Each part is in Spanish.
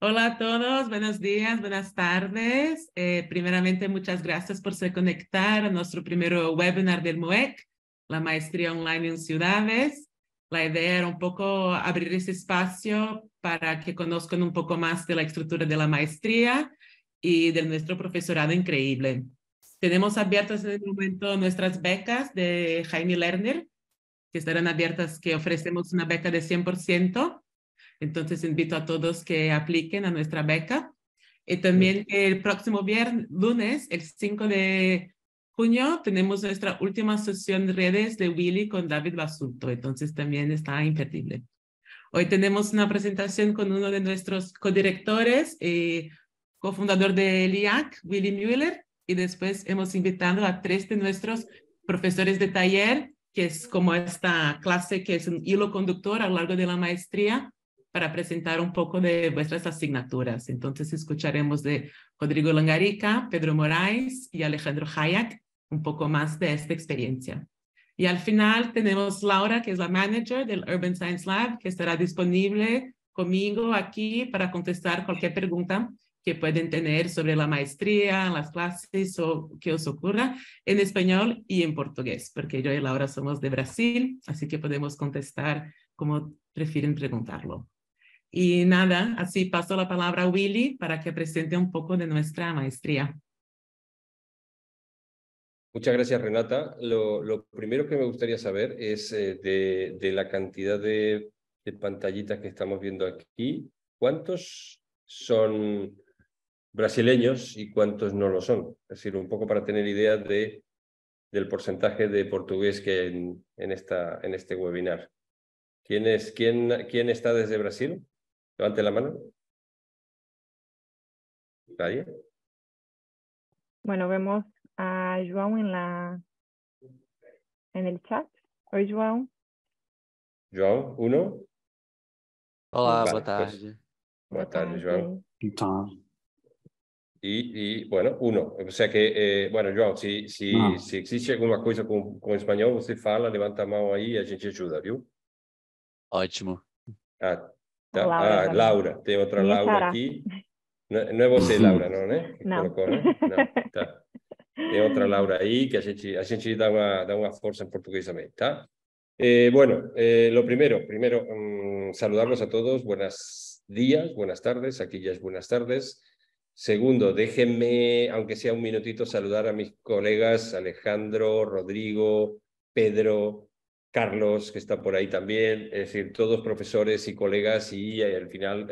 Hola a todos, buenos días, buenas tardes. Primeramente, muchas gracias por se conectar a nuestro primer webinar del MOEC, la maestría online en ciudades. La idea era un poco abrir ese espacio para que conozcan un poco más de la estructura de la maestría y de nuestro profesorado increíble. Tenemos abiertas en el momento nuestras becas de Jaime Lerner, que estarán abiertas, que ofrecemos una beca de 100%. Entonces invito a todos que apliquen a nuestra beca. Y también el próximo viernes, lunes, el 5 de junio, tenemos nuestra última sesión de redes de Willy con David Basulto. Entonces también está imperdible. Hoy tenemos una presentación con uno de nuestros codirectores y cofundador de LIAC, Willy Müller. Y después hemos invitado a 3 de nuestros profesores de taller, que es como esta clase que es un hilo conductor a lo largo de la maestría, para presentar un poco de vuestras asignaturas. Entonces escucharemos de Rodrigo Langarica, Pedro Moraes y Alejandro Hayak un poco más de esta experiencia. Y al final tenemos Laura, que es la manager del Urban Science Lab, que estará disponible conmigo aquí para contestar cualquier pregunta que pueden tener sobre la maestría, las clases o que os ocurra en español y en portugués, porque yo y Laura somos de Brasil, así que podemos contestar como prefieren preguntarlo. Y nada, así paso la palabra a Willy para que presente un poco de nuestra maestría. Muchas gracias, Renata. Lo primero que me gustaría saber es de la cantidad de pantallitas que estamos viendo aquí, ¿cuántos son brasileños y cuántos no lo son? Es decir, un poco para tener idea del porcentaje de portugués que hay en este webinar. ¿Quién está desde Brasil? Levante la mano. ¿Nadie? Bueno, vemos a João en el chat. Oi, João. João, ¿uno? Olá, Vale, boa tarde. Boa tarde, João. Então, Y bueno, uno. O sea que, bueno, João, si existe alguma coisa com espanhol, você fala, levanta a mão aí e a gente ajuda, viu? ótimo. Ah, tá. Laura também. Laura. Tem outra Minha Laura xará. aqui. Não é você, Laura, não, né? Que Não. colocou, né? Não, tá. Tem outra Laura aí que a gente dá uma força em português também, tá? Bueno, lo primero, saludarlos a todos. Buenos días, buenas tardes. Aquí ya es buenas tardes. Segundo, déjenme, aunque sea un minutito, saludar a mis colegas Alejandro, Rodrigo, Pedro, Carlos, que está por ahí también, es decir, todos profesores y colegas, y al final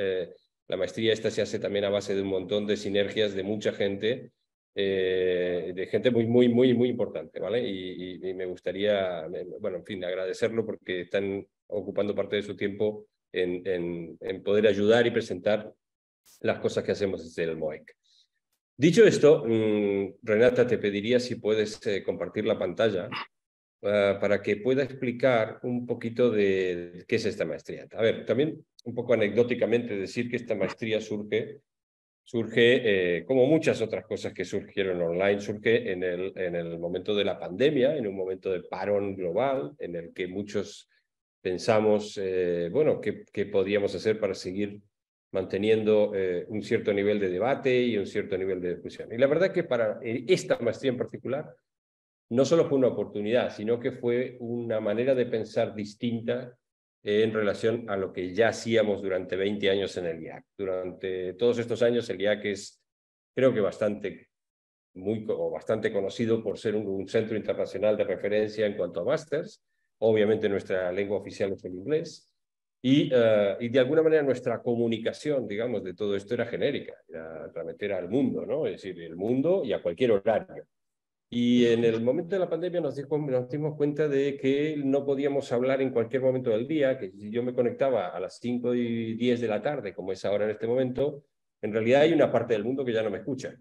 la maestría esta se hace también a base de un montón de sinergias de mucha gente, de gente muy importante, ¿vale? Y me gustaría, bueno, en fin, agradecerlo porque están ocupando parte de su tiempo en poder ayudar y presentar las cosas que hacemos desde el MOEC. Dicho esto, Renata, te pediría si puedes compartir la pantalla para que pueda explicar un poquito de qué es esta maestría. A ver, también un poco anecdóticamente decir que esta maestría surge como muchas otras cosas que surgieron online, surge en el momento de la pandemia, en un momento de parón global, en el que muchos pensamos, bueno, qué podíamos hacer para seguir manteniendo un cierto nivel de debate y un cierto nivel de discusión. Y la verdad que para esta maestría en particular, no solo fue una oportunidad, sino que fue una manera de pensar distinta en relación a lo que ya hacíamos durante 20 años en el IAC. Durante todos estos años el IAC es, creo que bastante conocido por ser un centro internacional de referencia en cuanto a másters. Obviamente nuestra lengua oficial es el inglés. Y de alguna manera nuestra comunicación, digamos, de todo esto era genérica, era transmitir al mundo, ¿no? Es decir, el mundo y a cualquier horario. Y en el momento de la pandemia nos dimos cuenta de que no podíamos hablar en cualquier momento del día, que si yo me conectaba a las 5:10 de la tarde, como es ahora en este momento, en realidad hay una parte del mundo que ya no me escucha.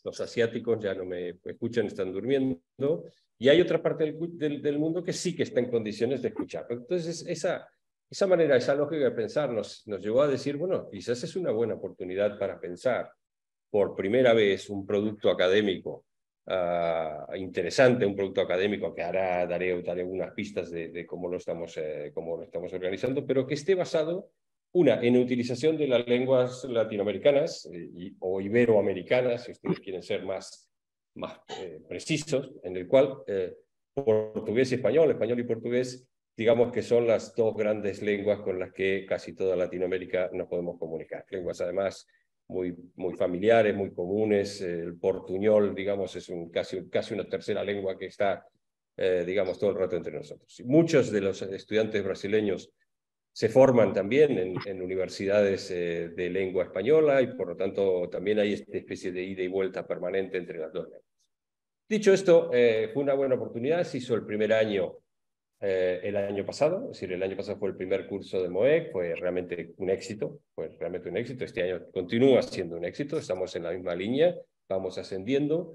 Los asiáticos ya no me escuchan, están durmiendo, y hay otra parte del mundo que sí que está en condiciones de escuchar. Entonces, esa manera, esa lógica de pensar nos llevó a decir, bueno, quizás es una buena oportunidad para pensar por primera vez un producto académico interesante, un producto académico que ahora daré algunas pistas de cómo lo estamos organizando, pero que esté basado Una, en utilización de las lenguas latinoamericanas o iberoamericanas, si ustedes quieren ser más precisos, en el cual portugués y español, español y portugués, digamos que son las dos grandes lenguas con las que casi toda Latinoamérica nos podemos comunicar. Lenguas además muy familiares, muy comunes. El portuñol, digamos, es casi una tercera lengua que está, digamos, todo el rato entre nosotros. Muchos de los estudiantes brasileños se forman también en universidades de lengua española y por lo tanto también hay esta especie de ida y vuelta permanente entre las dos lenguas. Dicho esto, fue una buena oportunidad. Se hizo el primer año el año pasado, es decir, el año pasado fue el primer curso de MOEC, fue realmente un éxito, Este año continúa siendo un éxito, estamos en la misma línea, vamos ascendiendo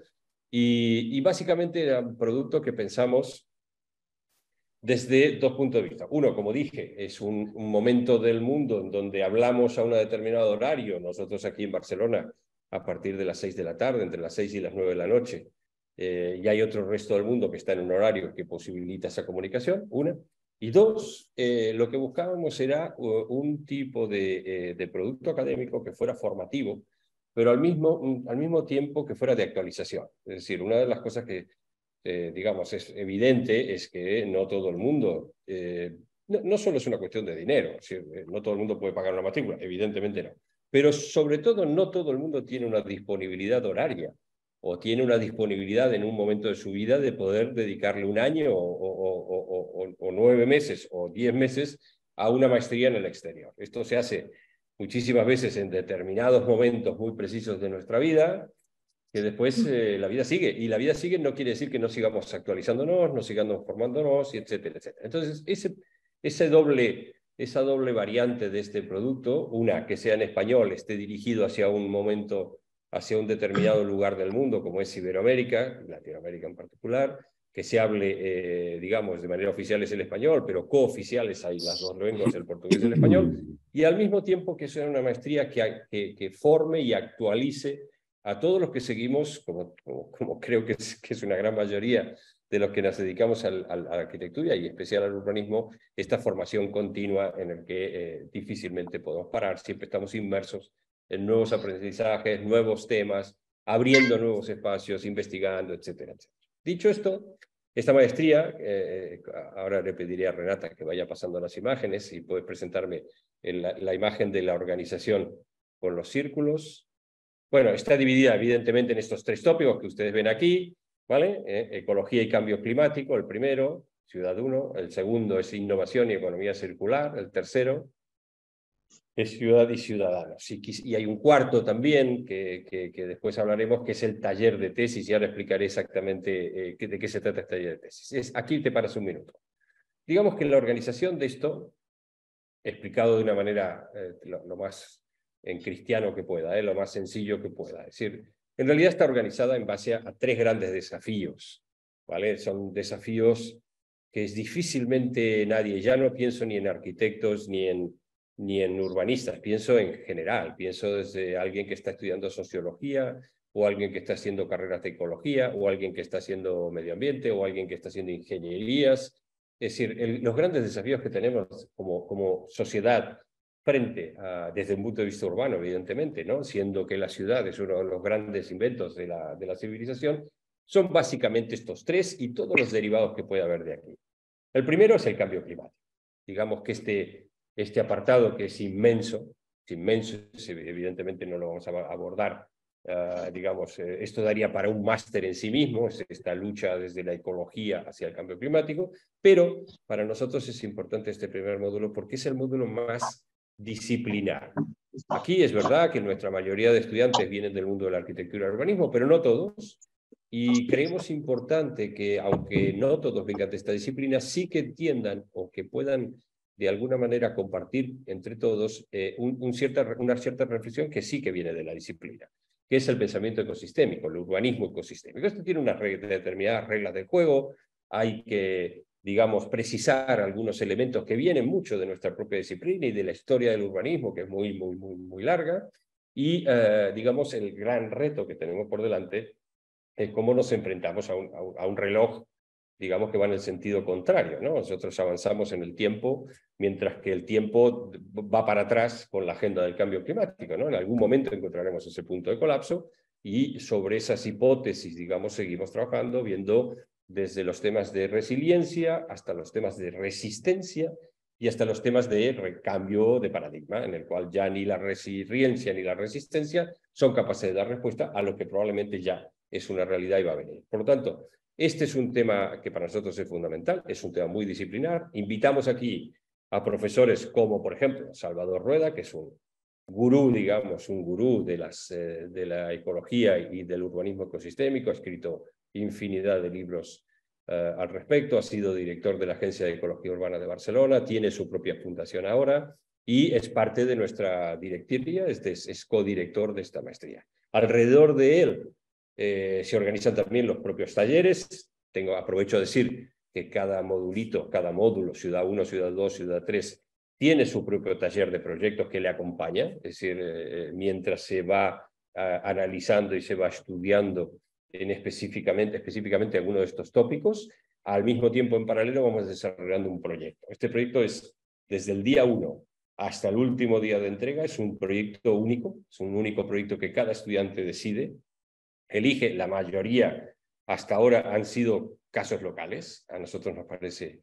y básicamente era un producto que pensamos desde dos puntos de vista. Uno, como dije, es un momento del mundo en donde hablamos a un determinado horario. Nosotros aquí en Barcelona, a partir de las 6 de la tarde, entre las 6 y las 9 de la noche, y hay otro resto del mundo que está en un horario que posibilita esa comunicación, una. Y dos, lo que buscábamos era un tipo de producto académico que fuera formativo, pero al mismo tiempo que fuera de actualización. Es decir, una de las cosas que digamos, es evidente es que no todo el mundo, no solo es una cuestión de dinero, no todo el mundo puede pagar una matrícula, evidentemente no, pero sobre todo no todo el mundo tiene una disponibilidad horaria o tiene una disponibilidad en un momento de su vida de poder dedicarle un año o 9 meses o 10 meses a una maestría en el exterior. Esto se hace muchísimas veces en determinados momentos muy precisos de nuestra vida, que después la vida sigue, y la vida sigue no quiere decir que no sigamos actualizándonos, no sigamos formándonos, y etcétera, etcétera. Entonces, esa doble variante de este producto, una que sea en español, esté dirigido hacia un momento, hacia un determinado lugar del mundo, como es Iberoamérica, Latinoamérica en particular, que se hable, digamos, de manera oficial es el español, pero cooficiales hay las dos lenguas, el portugués y el español, y al mismo tiempo que sea una maestría que forme y actualice a todos los que seguimos, como creo que es una gran mayoría de los que nos dedicamos a la arquitectura y en especial al urbanismo, esta formación continua en el que difícilmente podemos parar, siempre estamos inmersos en nuevos aprendizajes, nuevos temas, abriendo nuevos espacios, investigando, etcétera, etcétera. Dicho esto, esta maestría, ahora le pediría a Renata que vaya pasando las imágenes y puedes presentarme la imagen de la organización con los círculos. Bueno, está dividida evidentemente en estos tres tópicos que ustedes ven aquí, ¿vale? Ecología y cambio climático, el primero, Ciudad 1, el segundo es innovación y economía circular, el tercero es ciudad y ciudadanos. Y hay un cuarto también que después hablaremos, que es el taller de tesis, y ahora explicaré exactamente de qué se trata este taller de tesis. Aquí te paras un minuto. Digamos que la organización de esto, explicado de una manera lo más en cristiano que pueda, lo más sencillo que pueda. Es decir, en realidad está organizada en base a tres grandes desafíos, ¿vale? Son desafíos que es difícilmente nadie, ya no pienso ni en arquitectos ni en urbanistas, pienso en general, pienso desde alguien que está estudiando sociología, o alguien que está haciendo carreras de ecología, o alguien que está haciendo medio ambiente, o alguien que está haciendo ingenierías. Es decir, los grandes desafíos que tenemos como sociedad desde un punto de vista urbano, evidentemente, ¿no? Siendo que la ciudad es uno de los grandes inventos de la civilización, son básicamente estos tres y todos los derivados que puede haber de aquí. El primero es el cambio climático. Digamos que este apartado, que es inmenso, evidentemente no lo vamos a abordar. Digamos, esto daría para un máster en sí mismo, es esta lucha desde la ecología hacia el cambio climático, pero para nosotros es importante este primer módulo porque es el módulo más disciplinar. Aquí es verdad que nuestra mayoría de estudiantes vienen del mundo de la arquitectura y urbanismo, pero no todos, y creemos importante que, aunque no todos vengan de esta disciplina, sí que entiendan o que puedan de alguna manera compartir entre todos una cierta reflexión que sí que viene de la disciplina, que es el pensamiento ecosistémico, el urbanismo ecosistémico. Esto tiene unas determinadas reglas de juego, hay que, digamos, precisar algunos elementos que vienen mucho de nuestra propia disciplina y de la historia del urbanismo, que es muy larga, y, digamos, el gran reto que tenemos por delante es cómo nos enfrentamos a un reloj digamos que va en el sentido contrario, ¿no? Nosotros avanzamos en el tiempo, mientras que el tiempo va para atrás con la agenda del cambio climático, ¿no? En algún momento encontraremos ese punto de colapso y sobre esas hipótesis, digamos, seguimos trabajando, viendo desde los temas de resiliencia hasta los temas de resistencia y hasta los temas de cambio de paradigma, en el cual ya ni la resiliencia ni la resistencia son capaces de dar respuesta a lo que probablemente ya es una realidad y va a venir. Por lo tanto, este es un tema que para nosotros es fundamental, es un tema muy disciplinar. Invitamos aquí a profesores como, por ejemplo, Salvador Rueda, que es un gurú, digamos, un gurú de la ecología y del urbanismo ecosistémico, ha escrito infinidad de libros al respecto, ha sido director de la Agencia de Ecología Urbana de Barcelona, tiene su propia fundación ahora y es parte de nuestra directiva, es codirector de esta maestría. Alrededor de él se organizan también los propios talleres. Aprovecho a decir que cada modulito, cada módulo, Ciudad 1, Ciudad 2, Ciudad 3, tiene su propio taller de proyectos que le acompaña, es decir, mientras se va analizando y se va estudiando específicamente algunos de estos tópicos, al mismo tiempo, en paralelo, vamos desarrollando un proyecto. Este proyecto es, desde el día 1 hasta el último día de entrega, es un proyecto único, es un único proyecto que cada estudiante decide, elige. La mayoría hasta ahora han sido casos locales. A nosotros nos parece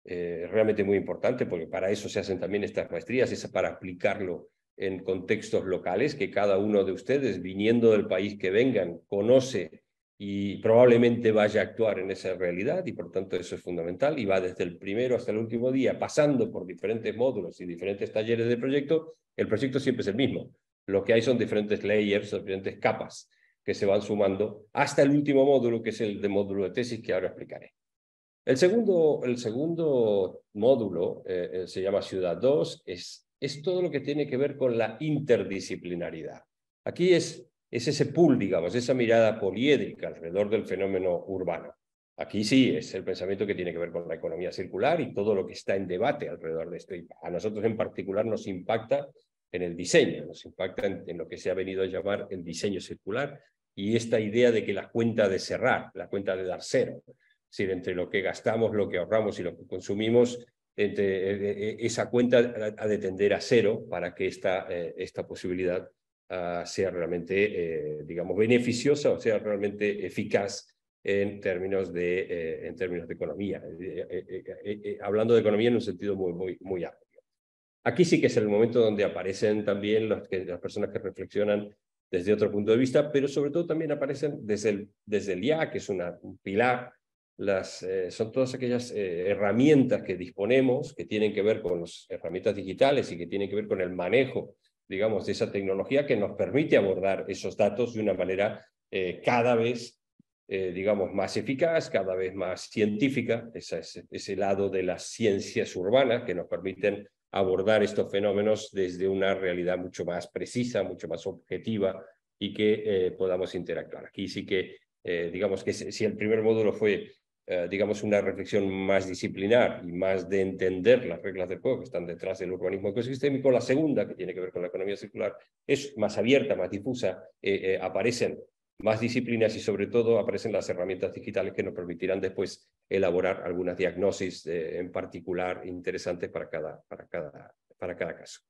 realmente muy importante, porque para eso se hacen también estas maestrías, es para aplicarlo en contextos locales, que cada uno de ustedes, viniendo del país que vengan, conoce y probablemente vaya a actuar en esa realidad, y por tanto eso es fundamental, y va desde el primero hasta el último día, pasando por diferentes módulos y diferentes talleres de proyecto. El proyecto siempre es el mismo. Lo que hay son diferentes layers, diferentes capas que se van sumando hasta el último módulo, que es el de módulo de tesis, que ahora explicaré. El segundo módulo se llama Ciudad 2, es todo lo que tiene que ver con la interdisciplinaridad. Aquí es ese pool, digamos, esa mirada poliédrica alrededor del fenómeno urbano. Aquí sí es el pensamiento que tiene que ver con la economía circular y todo lo que está en debate alrededor de esto. Y a nosotros en particular nos impacta en el diseño, nos impacta en lo que se ha venido a llamar el diseño circular y esta idea de que la cuenta de cerrar, la cuenta de dar cero, es decir, entre lo que gastamos, lo que ahorramos y lo que consumimos, esa cuenta ha de tender a cero para que esta posibilidad sea realmente, digamos, beneficiosa o sea realmente eficaz en términos de economía. Hablando de economía en un sentido muy amplio. Aquí sí que es el momento donde aparecen también las personas que reflexionan desde otro punto de vista, pero sobre todo también aparecen desde el IA, que es un pilar. Son todas aquellas herramientas que disponemos, que tienen que ver con las herramientas digitales y que tienen que ver con el manejo, digamos, de esa tecnología que nos permite abordar esos datos de una manera cada vez, digamos, más eficaz, cada vez más científica. Ese lado de las ciencias urbanas que nos permiten abordar estos fenómenos desde una realidad mucho más precisa, mucho más objetiva y que podamos interactuar. Aquí sí que, digamos que si el primer módulo fue, digamos, una reflexión más disciplinar y más de entender las reglas del juego que están detrás del urbanismo ecosistémico, la segunda, que tiene que ver con la economía circular, es más abierta, más difusa, aparecen más disciplinas y sobre todo aparecen las herramientas digitales que nos permitirán después elaborar algunas diagnosis en particular interesantes para cada caso.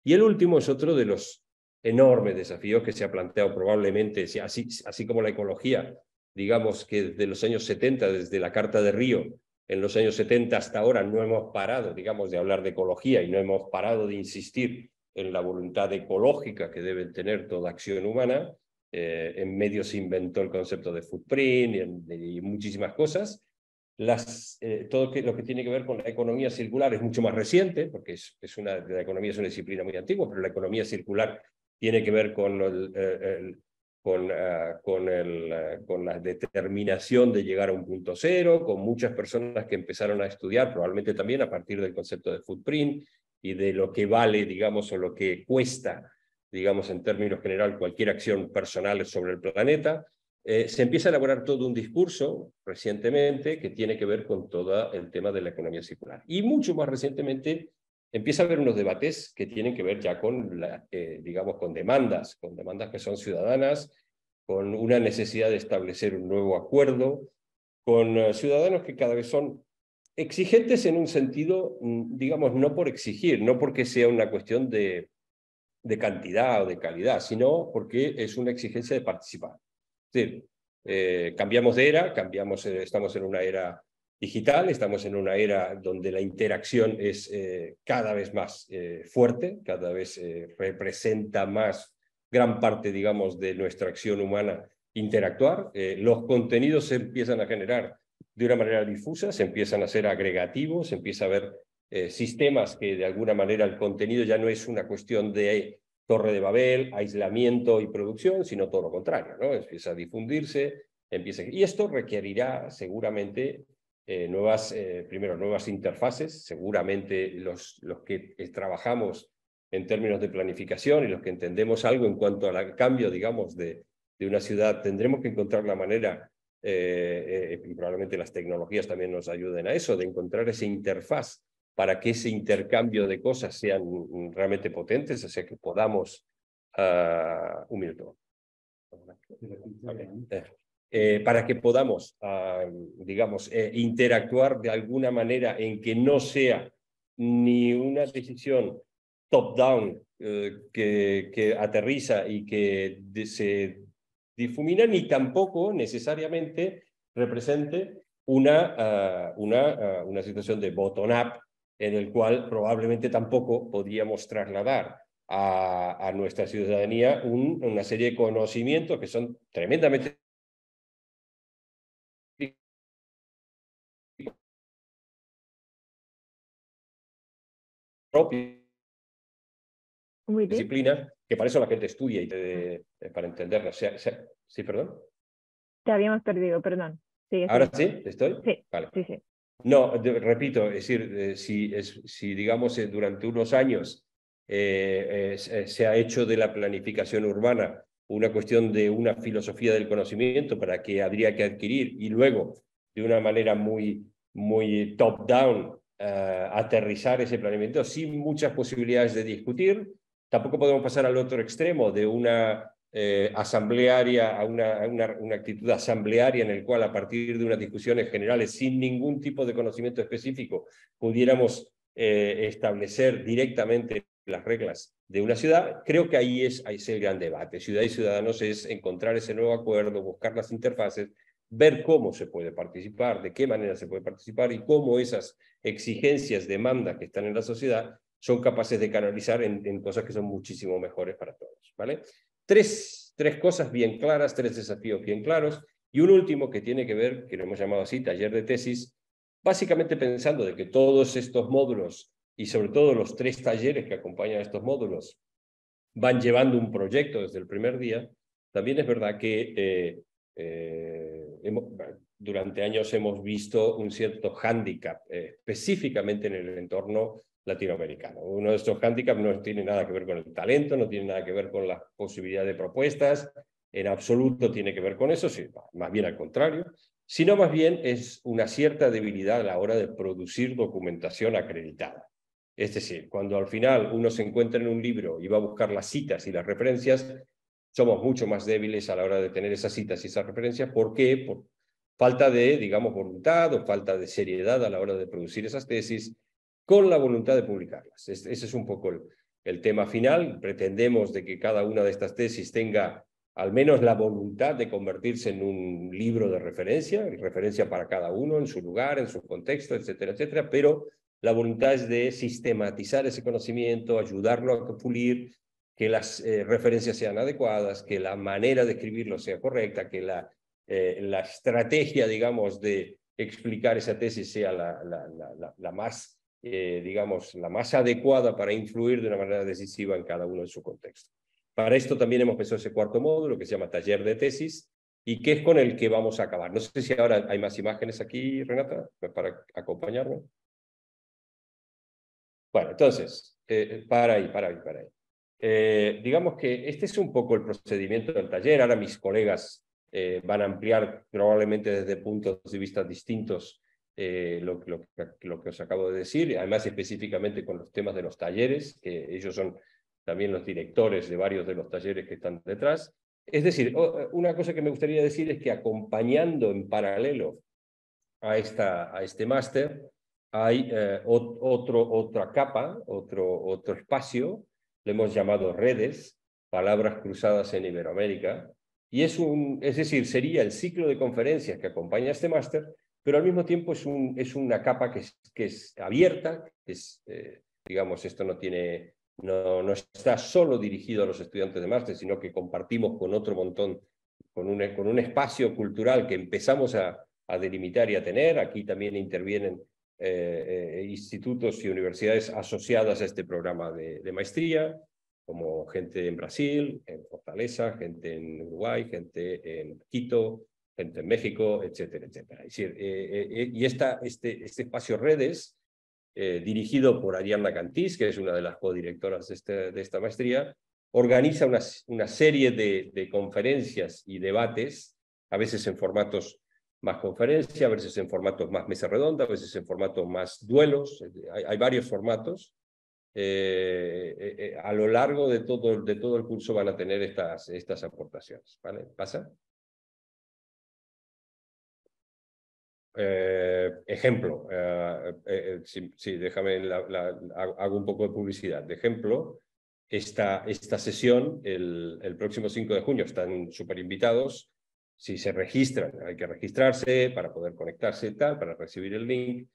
Y el último es otro de los enormes desafíos que se ha planteado probablemente, así como la ecología, digamos que desde los años 70, desde la Carta de Río, en los años 70 hasta ahora no hemos parado, digamos, de hablar de ecología y no hemos parado de insistir en la voluntad ecológica que debe tener toda acción humana. En medio se inventó el concepto de footprint y muchísimas cosas. Todo lo que tiene que ver con la economía circular es mucho más reciente, porque la economía es una disciplina muy antigua, pero la economía circular tiene que ver con la determinación de llegar a un punto cero, con muchas personas que empezaron a estudiar, probablemente también a partir del concepto de footprint y de lo que vale, digamos, o lo que cuesta, digamos, en términos general, cualquier acción personal sobre el planeta. Se empieza a elaborar todo un discurso recientemente que tiene que ver con todo el tema de la economía circular. Y mucho más recientemente empieza a haber unos debates que tienen que ver ya con, digamos, con demandas que son ciudadanas, con una necesidad de establecer un nuevo acuerdo con ciudadanos que cada vez son exigentes en un sentido, digamos, no por exigir, no porque sea una cuestión de cantidad o de calidad, sino porque es una exigencia de participar. Es decir, cambiamos de era, estamos en una era digital, estamos en una era donde la interacción es cada vez más fuerte, cada vez representa más gran parte, digamos, de nuestra acción humana interactuar. Los contenidos se empiezan a generar de una manera difusa, se empiezan a ser agregativos, se empieza a ver sistemas que de alguna manera el contenido ya no es una cuestión de torre de Babel, aislamiento y producción, sino todo lo contrario, ¿no? Empieza a difundirse, y esto requerirá seguramente primero nuevas interfaces, seguramente los que trabajamos en términos de planificación y los que entendemos algo en cuanto al cambio, digamos, de una ciudad, tendremos que encontrar la manera, y probablemente las tecnologías también nos ayuden a eso, de encontrar esa interfaz para que ese intercambio de cosas sean realmente potentes, o sea, que podamos... un minuto. Para que podamos, digamos, interactuar de alguna manera en que no sea ni una decisión top-down que aterriza y que se difumina, ni tampoco necesariamente represente una situación de bottom-up en el cual probablemente tampoco podríamos trasladar a nuestra ciudadanía una serie de conocimientos que son tremendamente propios, disciplinas, que para eso la gente estudia y para entenderlas. ¿Sí, perdón? Te habíamos perdido, perdón. Sigue, ¿Ahora sigue. sí? ¿Estoy? Sí, vale. sí. No, repito, es decir, si digamos durante unos años se ha hecho de la planificación urbana una cuestión de una filosofía del conocimiento para que habría que adquirir y luego de una manera muy top-down aterrizar ese planeamiento sin muchas posibilidades de discutir, tampoco podemos pasar al otro extremo de una asamblearia a una actitud asamblearia en el cual a partir de unas discusiones generales sin ningún tipo de conocimiento específico pudiéramos establecer directamente las reglas de una ciudad. Creo que ahí es el gran debate. Ciudad y ciudadanos es encontrar ese nuevo acuerdo, buscar las interfaces, ver cómo se puede participar, de qué manera se puede participar y cómo esas exigencias, demandas que están en la sociedad son capaces de canalizar en cosas que son muchísimo mejores para todos, ¿vale? Tres cosas bien claras, tres desafíos bien claros, y un último que tiene que ver, que lo hemos llamado así, taller de tesis, básicamente pensando de que todos estos módulos, y sobre todo los 3 talleres que acompañan a estos módulos, van llevando un proyecto desde el primer día. También es verdad que durante años hemos visto un cierto hándicap, específicamente en el entorno latinoamericano. Uno de estos hándicaps no tiene nada que ver con el talento, no tiene nada que ver con la posibilidad de propuestas, en absoluto tiene que ver con eso, sí, más bien al contrario, sino más bien es una cierta debilidad a la hora de producir documentación acreditada. Es decir, cuando al final uno se encuentra en un libro y va a buscar las citas y las referencias, somos mucho más débiles a la hora de tener esas citas y esas referencias. ¿Por qué? Por falta de, digamos, voluntad o falta de seriedad a la hora de producir esas tesis con la voluntad de publicarlas. Ese es un poco el tema final. Pretendemos de que cada una de estas tesis tenga al menos la voluntad de convertirse en un libro de referencia, y referencia para cada uno en su lugar, en su contexto, etcétera, etcétera, pero la voluntad es de sistematizar ese conocimiento, ayudarlo a pulir, que las referencias sean adecuadas, que la manera de escribirlo sea correcta, que la estrategia, digamos, de explicar esa tesis sea la más, digamos, la más adecuada para influir de una manera decisiva en cada uno de su contexto. Para esto también hemos pensado ese cuarto módulo que se llama taller de tesis y que es con el que vamos a acabar. No sé si ahora hay más imágenes aquí, Renata, para acompañarme. Bueno, entonces, para ahí. Digamos que este es un poco el procedimiento del taller. Ahora mis colegas van a ampliar probablemente desde puntos de vista distintos lo que os acabo de decir, además específicamente con los temas de los talleres, que ellos son también los directores de varios de los talleres que están detrás. Es decir, una cosa que me gustaría decir es que acompañando en paralelo a este máster, hay otra capa, otro espacio, le hemos llamado redes, palabras cruzadas en Iberoamérica, y es decir, sería el ciclo de conferencias que acompaña este máster, pero al mismo tiempo es una capa que es abierta, digamos, esto no está solo dirigido a los estudiantes de máster, sino que compartimos con otro montón, con un espacio cultural que empezamos a delimitar y a tener. Aquí también intervienen institutos y universidades asociadas a este programa de maestría, como gente en Brasil, en Fortaleza, gente en Uruguay, gente en Quito, gente en México, etcétera, etcétera. Es decir, y este espacio redes, dirigido por Ariadna Cantís, que es una de las codirectoras de esta maestría, organiza una serie de conferencias y debates, a veces en formatos más conferencia, a veces en formatos más mesa redonda, a veces en formatos más duelos. Hay varios formatos. A lo largo de todo el curso van a tener estas aportaciones. ¿Vale? ¿Pasa? Ejemplo, sí, déjame, hago un poco de publicidad. De ejemplo, esta sesión, el próximo 5 de junio, están súper invitados. Si se registran, hay que registrarse para poder conectarse y tal, para recibir el link.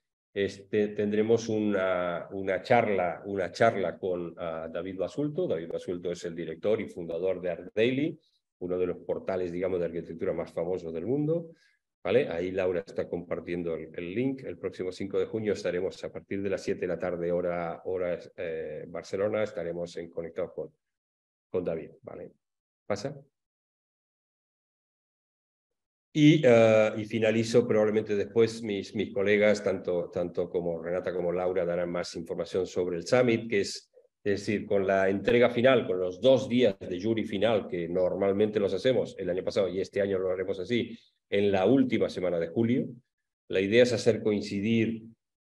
Tendremos una charla con David Basulto. David Basulto es el director y fundador de ArchDaily, uno de los portales, digamos, de arquitectura más famosos del mundo. ¿Vale? Ahí Laura está compartiendo el link. El próximo 5 de junio estaremos a partir de las 7 de la tarde, hora Barcelona, estaremos conectados con David. ¿Vale? ¿Pasa? Y finalizo, probablemente después mis colegas, tanto como Renata como Laura, darán más información sobre el Summit, que es decir, con la entrega final, con los 2 días de jury final, que normalmente los hacemos el año pasado y este año lo haremos así, en la última semana de julio. La idea es hacer coincidir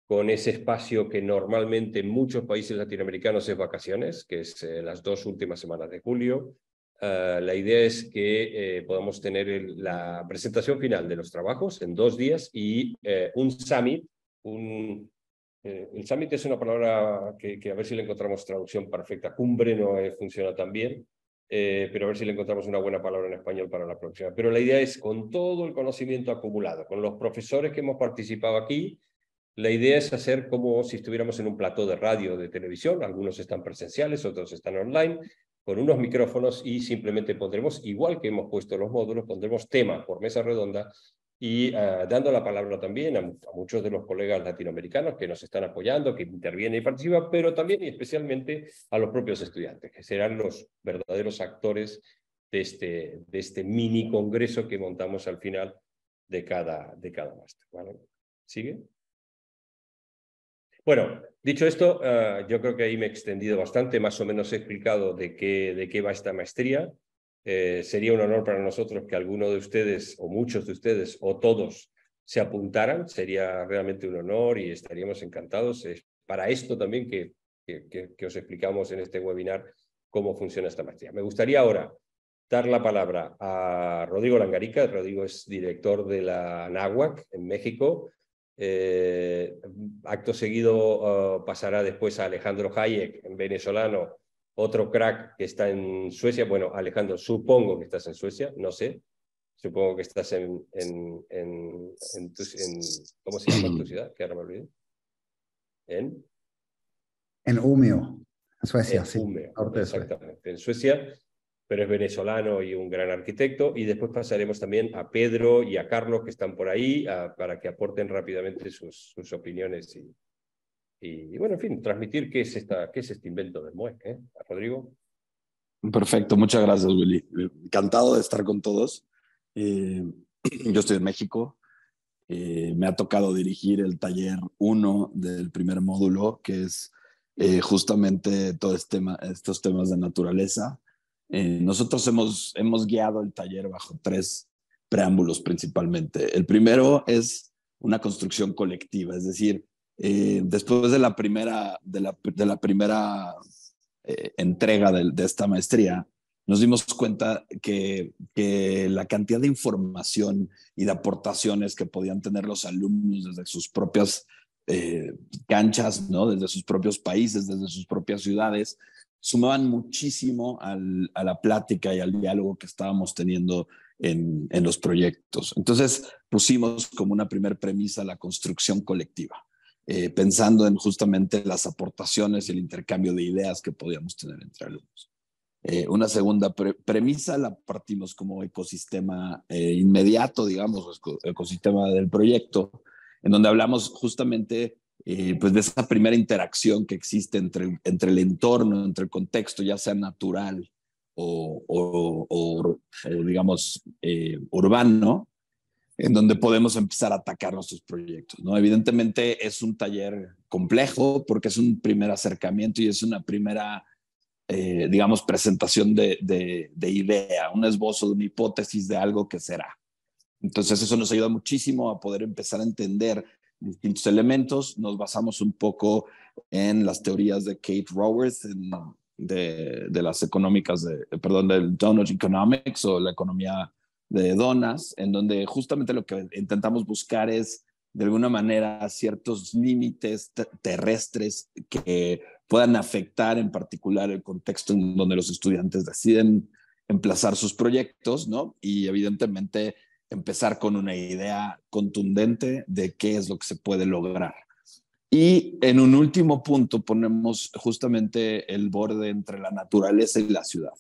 con ese espacio que normalmente en muchos países latinoamericanos es vacaciones, que es las 2 últimas semanas de julio. La idea es que podamos tener la presentación final de los trabajos en 2 días y un summit. El summit es una palabra que a ver si le encontramos traducción perfecta. Cumbre no funciona tan bien, pero a ver si le encontramos una buena palabra en español para la próxima. Pero la idea es, con todo el conocimiento acumulado, con los profesores que hemos participado aquí, la idea es hacer como si estuviéramos en un plató de radio o de televisión. Algunos están presenciales, otros están online, con unos micrófonos, y simplemente pondremos, igual que hemos puesto los módulos, pondremos tema por mesa redonda y dando la palabra también a muchos de los colegas latinoamericanos que nos están apoyando, que intervienen y participan, pero también y especialmente a los propios estudiantes, que serán los verdaderos actores de este mini congreso que montamos al final de cada máster. ¿Vale? ¿Sigue? Bueno, dicho esto, yo creo que ahí me he extendido bastante, más o menos he explicado de qué va esta maestría. Sería un honor para nosotros que alguno de ustedes, o muchos de ustedes, o todos, se apuntaran. Sería realmente un honor y estaríamos encantados. Es para esto también que os explicamos en este webinar cómo funciona esta maestría. Me gustaría ahora dar la palabra a Rodrigo Langarica. Rodrigo es director de la NAWAC en México. Acto seguido pasará después a Alejandro Hayek, venezolano, otro crack que está en Suecia. Bueno, Alejandro, supongo que estás en Suecia, no sé. Supongo que estás ¿cómo se llama tu ciudad? Que ahora me olvidé. En Umeå, Suecia, sí. Umeå, Norte de Suecia. exactamente, en Suecia, pero es venezolano y un gran arquitecto. Y después pasaremos también a Pedro y a Carlos, que están por ahí, para que aporten rápidamente sus opiniones y bueno, en fin, transmitir qué es este invento del MOEC. Rodrigo. Perfecto, muchas gracias, Willy. Encantado de estar con todos. Yo estoy en México. Me ha tocado dirigir el taller 1 del primer módulo, que es justamente estos temas de naturaleza. Nosotros hemos guiado el taller bajo 3 preámbulos principalmente. El primero es una construcción colectiva, es decir, después de la primera entrega de esta maestría, nos dimos cuenta que la cantidad de información y de aportaciones que podían tener los alumnos desde sus propias canchas, ¿no? Desde sus propios países, desde sus propias ciudades, sumaban muchísimo a la plática y al diálogo que estábamos teniendo en los proyectos. Entonces pusimos como una primer premisa la construcción colectiva, pensando en justamente las aportaciones y el intercambio de ideas que podíamos tener entre alumnos. Una segunda premisa la partimos como ecosistema inmediato, digamos, ecosistema del proyecto, en donde hablamos justamente pues de esa primera interacción que existe entre el entorno, entre el contexto, ya sea natural o digamos, urbano, en donde podemos empezar a atacar nuestros proyectos, ¿no? Evidentemente es un taller complejo porque es un primer acercamiento y es una primera, digamos, presentación de idea, un esbozo de una hipótesis de algo que será. Entonces eso nos ayuda muchísimo a poder empezar a entender distintos elementos. Nos basamos un poco en las teorías de Kate Raworth, de las económicas, del Donut Economics o la economía de donas, en donde justamente lo que intentamos buscar es, de alguna manera, ciertos límites terrestres que puedan afectar en particular el contexto en donde los estudiantes deciden emplazar sus proyectos, ¿no? Y evidentemente empezar con una idea contundente de qué es lo que se puede lograr. Y en un último punto ponemos justamente el borde entre la naturaleza y la ciudad.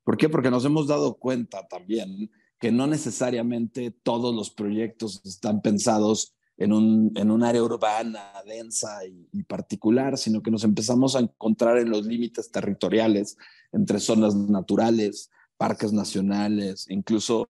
¿Por qué? Porque nos hemos dado cuenta también que no necesariamente todos los proyectos están pensados en un área urbana, densa y particular, sino que nos empezamos a encontrar en los límites territoriales entre zonas naturales, parques nacionales, incluso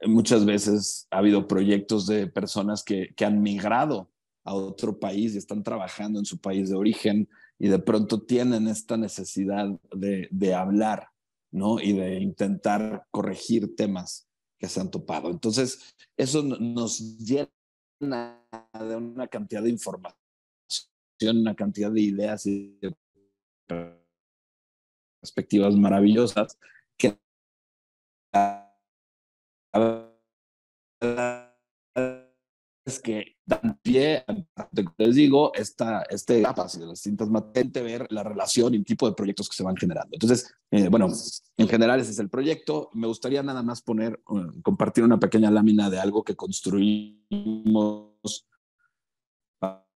muchas veces ha habido proyectos de personas que han migrado a otro país y están trabajando en su país de origen y de pronto tienen esta necesidad de hablar, ¿no? Y de intentar corregir temas que se han topado. Entonces, eso nos llena de una cantidad de información, una cantidad de ideas y de perspectivas maravillosas que es que dan pie, les digo, esta capas de las distintas materias, ver la relación y el tipo de proyectos que se van generando. Entonces, bueno, en general ese es el proyecto. Me gustaría nada más compartir una pequeña lámina de algo que construimos para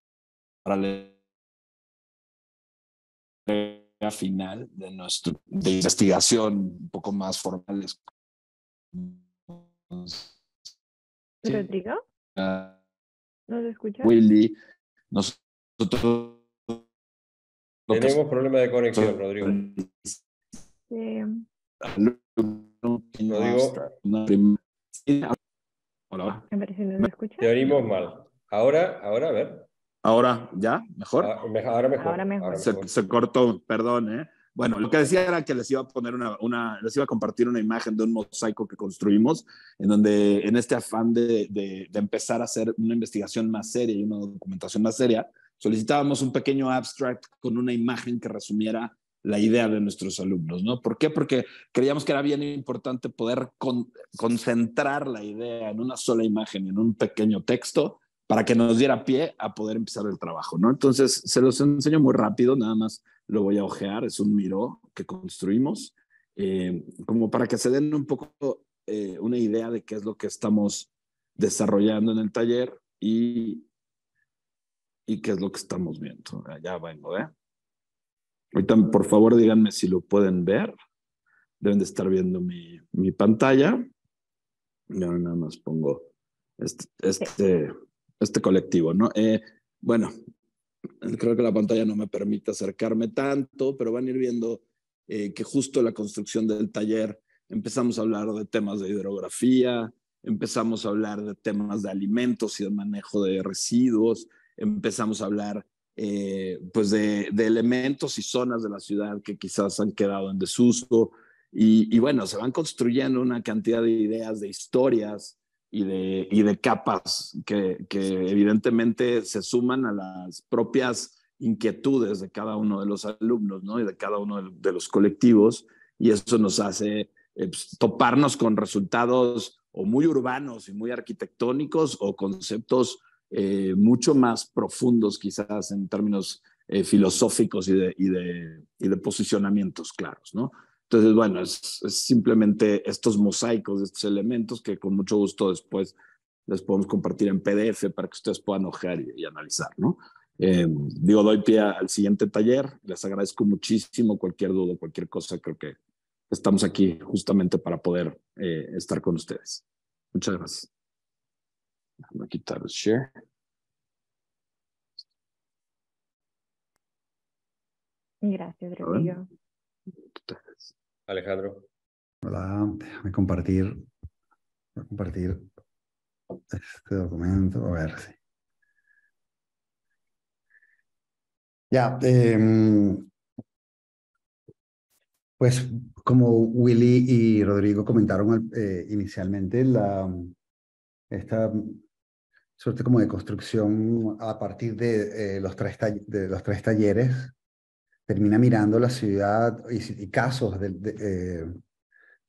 la final de investigación un poco más formales. ¿Rodrigo? ¿Nos escuchas? Willy, nosotros tenemos problema de conexión, Rodrigo. Rodrigo. Hola. Me parece que no me escucha. Te oímos mal. Ahora, a ver. ¿Ahora ya? ¿Mejor? Ahora mejor. Ahora mejor. Se cortó, perdón, ¿eh? Bueno, lo que decía era que les iba a poner les iba a compartir una imagen de un mosaico que construimos, en donde en este afán de empezar a hacer una investigación más seria y una documentación más seria, solicitábamos un pequeño abstract con una imagen que resumiera la idea de nuestros alumnos, ¿no? ¿Por qué? Porque creíamos que era bien importante poder concentrar la idea en una sola imagen, en un pequeño texto, para que nos diera pie a poder empezar el trabajo, ¿no? Entonces, se los enseño muy rápido, nada más lo voy a ojear, es un miró que construimos, como para que se den un poco una idea de qué es lo que estamos desarrollando en el taller y qué es lo que estamos viendo. Ya vengo, ¿eh? Ahorita, por favor, díganme si lo pueden ver. Deben de estar viendo mi pantalla. Yo nada más pongo este colectivo, ¿no? Bueno, creo que la pantalla no me permite acercarme tanto, pero van a ir viendo que justo la construcción del taller empezamos a hablar de temas de hidrografía, empezamos a hablar de temas de alimentos y de manejo de residuos, empezamos a hablar pues de elementos y zonas de la ciudad que quizás han quedado en desuso y bueno, se van construyendo una cantidad de ideas, de historias y de capas que evidentemente se suman a las propias inquietudes de cada uno de los alumnos, ¿no? Y de cada uno de los colectivos y eso nos hace pues, toparnos con resultados o muy urbanos y muy arquitectónicos o conceptos mucho más profundos quizás en términos filosóficos y de posicionamientos claros, ¿no? Entonces, bueno, es simplemente estos mosaicos, estos elementos que con mucho gusto después les podemos compartir en PDF para que ustedes puedan ojear y analizar, ¿no? Doy pie al siguiente taller. Les agradezco muchísimo cualquier duda, cualquier cosa. Creo que estamos aquí justamente para poder estar con ustedes. Muchas gracias. Voy a quitar el share. Gracias, Rodrigo. Alejandro. Hola, déjame compartir. Voy a compartir este documento. A ver si. Ya, pues como Willy y Rodrigo comentaron inicialmente, esta suerte como de construcción a partir de los tres talleres termina mirando la ciudad y casos de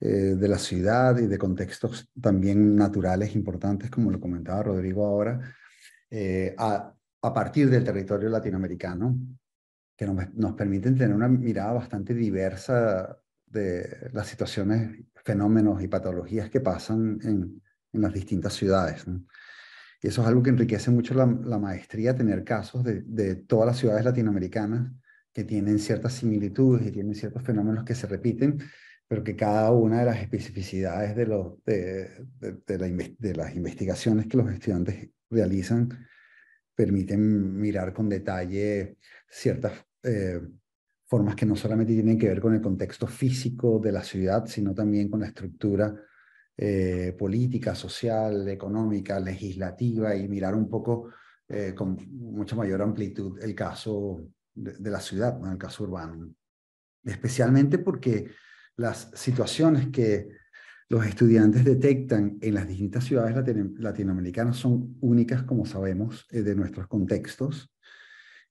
la ciudad y de contextos también naturales importantes, como lo comentaba Rodrigo ahora, a partir del territorio latinoamericano, que nos permiten tener una mirada bastante diversa de las situaciones, fenómenos y patologías que pasan en las distintas ciudades, ¿no? Y eso es algo que enriquece mucho la maestría, tener casos de todas las ciudades latinoamericanas que tienen ciertas similitudes y tienen ciertos fenómenos que se repiten, pero que cada una de las especificidades de las investigaciones que los estudiantes realizan permiten mirar con detalle ciertas formas que no solamente tienen que ver con el contexto físico de la ciudad, sino también con la estructura política, social, económica, legislativa, y mirar un poco con mucha mayor amplitud el caso de la ciudad, ¿no? El caso urbano. Especialmente porque las situaciones que los estudiantes detectan en las distintas ciudades latinoamericanas son únicas, como sabemos, de nuestros contextos,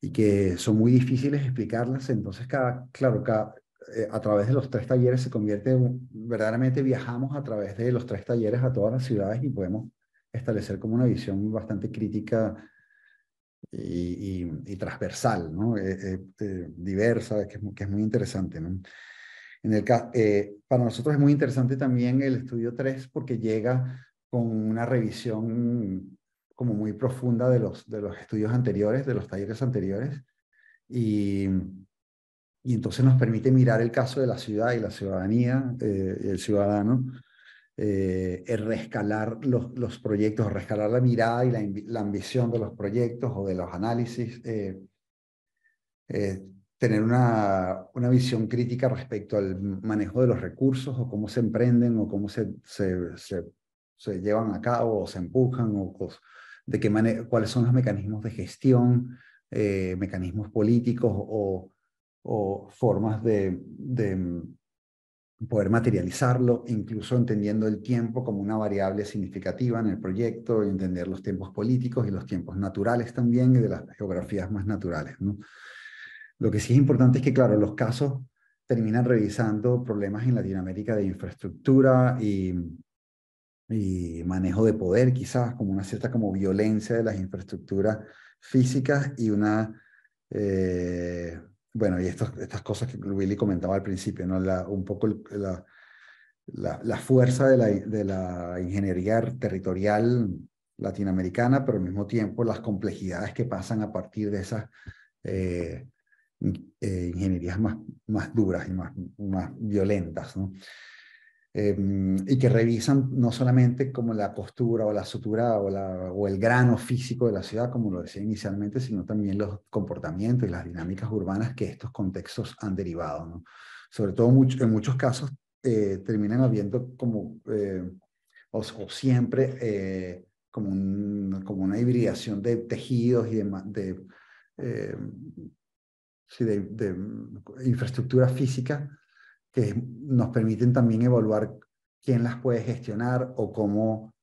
y que son muy difíciles explicarlas. Entonces, a través de los tres talleres se convierte verdaderamente viajamos a través de los tres talleres a todas las ciudades y podemos establecer como una visión bastante crítica y transversal, ¿no? Diversa, que es muy interesante, ¿no? Para nosotros es muy interesante también el estudio 3 porque llega con una revisión como muy profunda de los estudios anteriores, de los talleres anteriores, y entonces nos permite mirar el caso de la ciudad y la ciudadanía, el ciudadano, reescalar los proyectos, reescalar la mirada y la ambición de los proyectos o de los análisis, tener una visión crítica respecto al manejo de los recursos o cómo se emprenden o cómo se llevan a cabo o se empujan o de qué manera, cuáles son los mecanismos de gestión, mecanismos políticos o formas de poder materializarlo, incluso entendiendo el tiempo como una variable significativa en el proyecto, y entender los tiempos políticos y los tiempos naturales también, y de las geografías más naturales, ¿no? Lo que sí es importante es que, claro, los casos terminan revisando problemas en Latinoamérica de infraestructura y manejo de poder, quizás, como una cierta como violencia de las infraestructuras físicas y bueno, y estas cosas que Willy comentaba al principio, ¿no? Un poco la fuerza de la ingeniería territorial latinoamericana, pero al mismo tiempo las complejidades que pasan a partir de esas ingenierías más duras y más violentas, ¿no? Y que revisan no solamente como la costura o la sutura o el grano físico de la ciudad, como lo decía inicialmente, sino también los comportamientos y las dinámicas urbanas que estos contextos han derivado, ¿no? Sobre todo en muchos casos terminan habiendo como, o siempre, como una hibridación de tejidos y de infraestructura física que nos permiten también evaluar quién las puede gestionar o cómo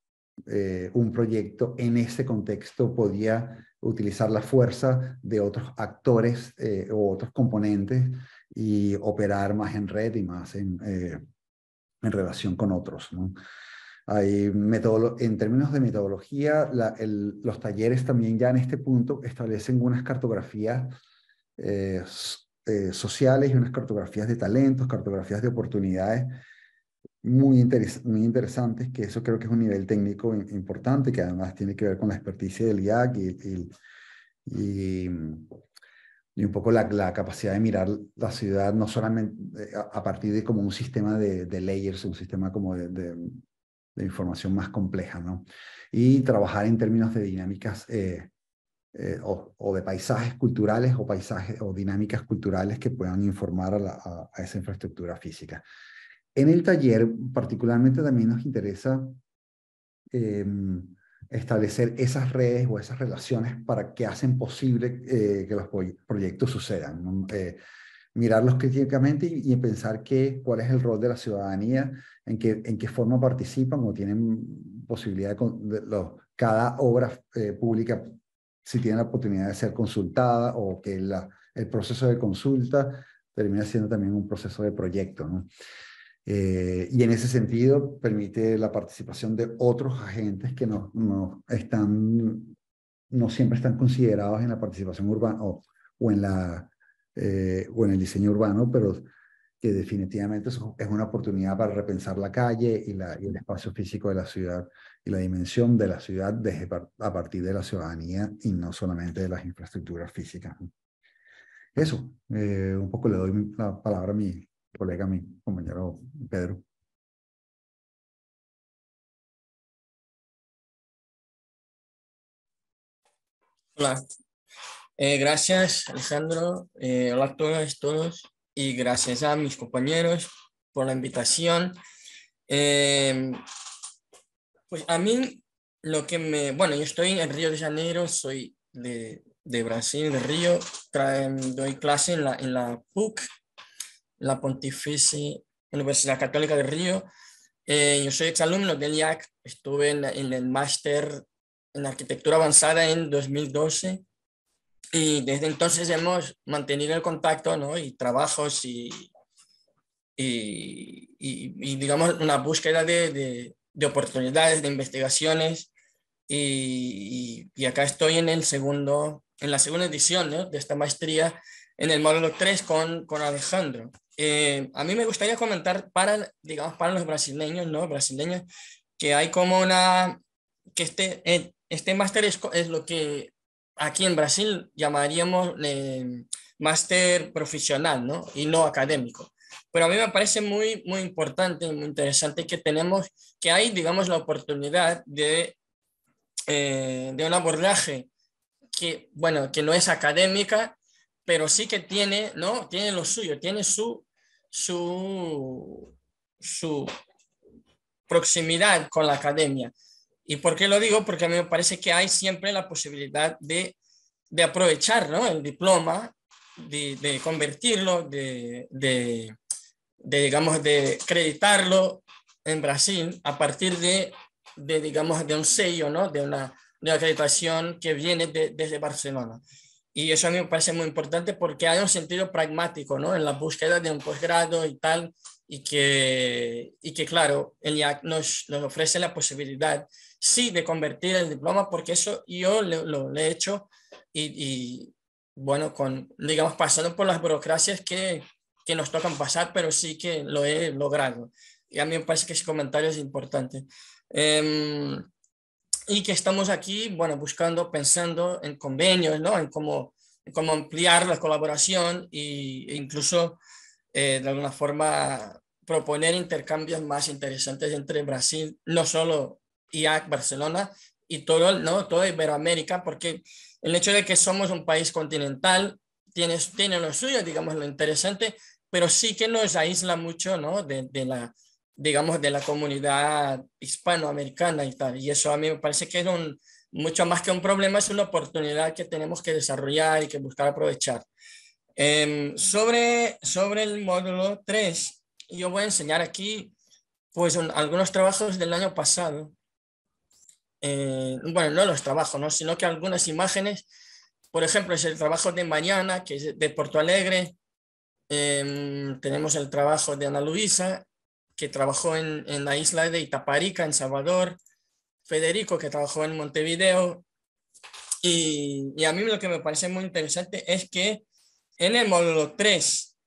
un proyecto en ese contexto podía utilizar la fuerza de otros actores o otros componentes y operar más en red y más en relación con otros, ¿no? Hay en términos de metodología, los talleres también ya en este punto establecen unas cartografías sociales y unas cartografías de talentos, cartografías de oportunidades muy interesantes, que eso creo que es un nivel técnico importante, que además tiene que ver con la experticia del IAC y un poco la capacidad de mirar la ciudad no solamente a partir de como un sistema de layers, un sistema como de información más compleja, ¿no? Y trabajar en términos de dinámicas o de paisajes culturales o dinámicas culturales que puedan informar a esa infraestructura física. En el taller particularmente también nos interesa establecer esas redes o esas relaciones para que hacen posible que los proyectos sucedan, ¿no? Mirarlos críticamente y pensar cuál es el rol de la ciudadanía, en qué forma participan o tienen posibilidad cada obra pública, si tiene la oportunidad de ser consultada o que el proceso de consulta termina siendo también un proceso de proyecto, ¿no? Y en ese sentido permite la participación de otros agentes que no siempre están considerados en la participación urbana o en el diseño urbano, pero que definitivamente es una oportunidad para repensar la calle y el espacio físico de la ciudad y la dimensión de la ciudad a partir de la ciudadanía y no solamente de las infraestructuras físicas. Eso, un poco le doy la palabra a mi colega, mi compañero Pedro. Hola, gracias Alejandro, hola a todos y gracias a mis compañeros por la invitación. Pues a mí bueno, yo estoy en Río de Janeiro, soy de Brasil, de Río, doy clase en la PUC, la Pontificia Universidad Católica de Río. Yo soy exalumno del IAC, estuve en el máster en arquitectura avanzada en 2012 y desde entonces hemos mantenido el contacto, ¿no? Y trabajos y digamos una búsqueda de oportunidades, de investigaciones y acá estoy en la segunda edición, ¿no? De esta maestría en el módulo 3 con Alejandro. A mí me gustaría comentar para los brasileños, ¿no? Brasileños, que hay como que este máster es lo que aquí en Brasil llamaríamos máster profesional, ¿no? Y no académico. Pero a mí me parece muy, muy importante, muy interesante que hay, digamos, la oportunidad de un abordaje que, bueno, que no es académica, pero sí que tiene, ¿no? Tiene lo suyo, tiene su proximidad con la academia. ¿Y por qué lo digo? Porque a mí me parece que hay siempre la posibilidad de aprovechar, ¿no? El diploma, de convertirlo, digamos, de acreditarlo en Brasil a partir digamos, de un sello, ¿no? De una acreditación que viene desde Barcelona. Y eso a mí me parece muy importante porque hay un sentido pragmático, ¿no? En la búsqueda de un posgrado y tal, y que claro, el IAC nos ofrece la posibilidad, sí, de convertir el diploma, porque eso yo lo he hecho y bueno, digamos, pasando por las burocracias que nos tocan pasar, pero sí que lo he logrado. Y a mí me parece que ese comentario es importante. Y que estamos aquí, bueno, pensando en convenios, ¿no? En cómo ampliar la colaboración e incluso, de alguna forma, proponer intercambios más interesantes entre Brasil, no solo IAC, Barcelona, y toda Iberoamérica, porque el hecho de que somos un país continental tiene lo suyo, digamos, lo interesante, pero sí que nos aísla mucho, ¿no? digamos, de la comunidad hispanoamericana y tal. Y eso a mí me parece que es mucho más que un problema, es una oportunidad que tenemos que desarrollar y que buscar aprovechar. Sobre el módulo 3, yo voy a enseñar aquí pues algunos trabajos del año pasado. Bueno, no los trabajos, ¿no? Sino que algunas imágenes. Por ejemplo, es el trabajo de Mariana, que es de Porto Alegre. tenemos el trabajo de Ana Luisa, que trabajó en la isla de Itaparica, en Salvador, Federico, que trabajó en Montevideo, y a mí lo que me parece muy interesante es que en el módulo 3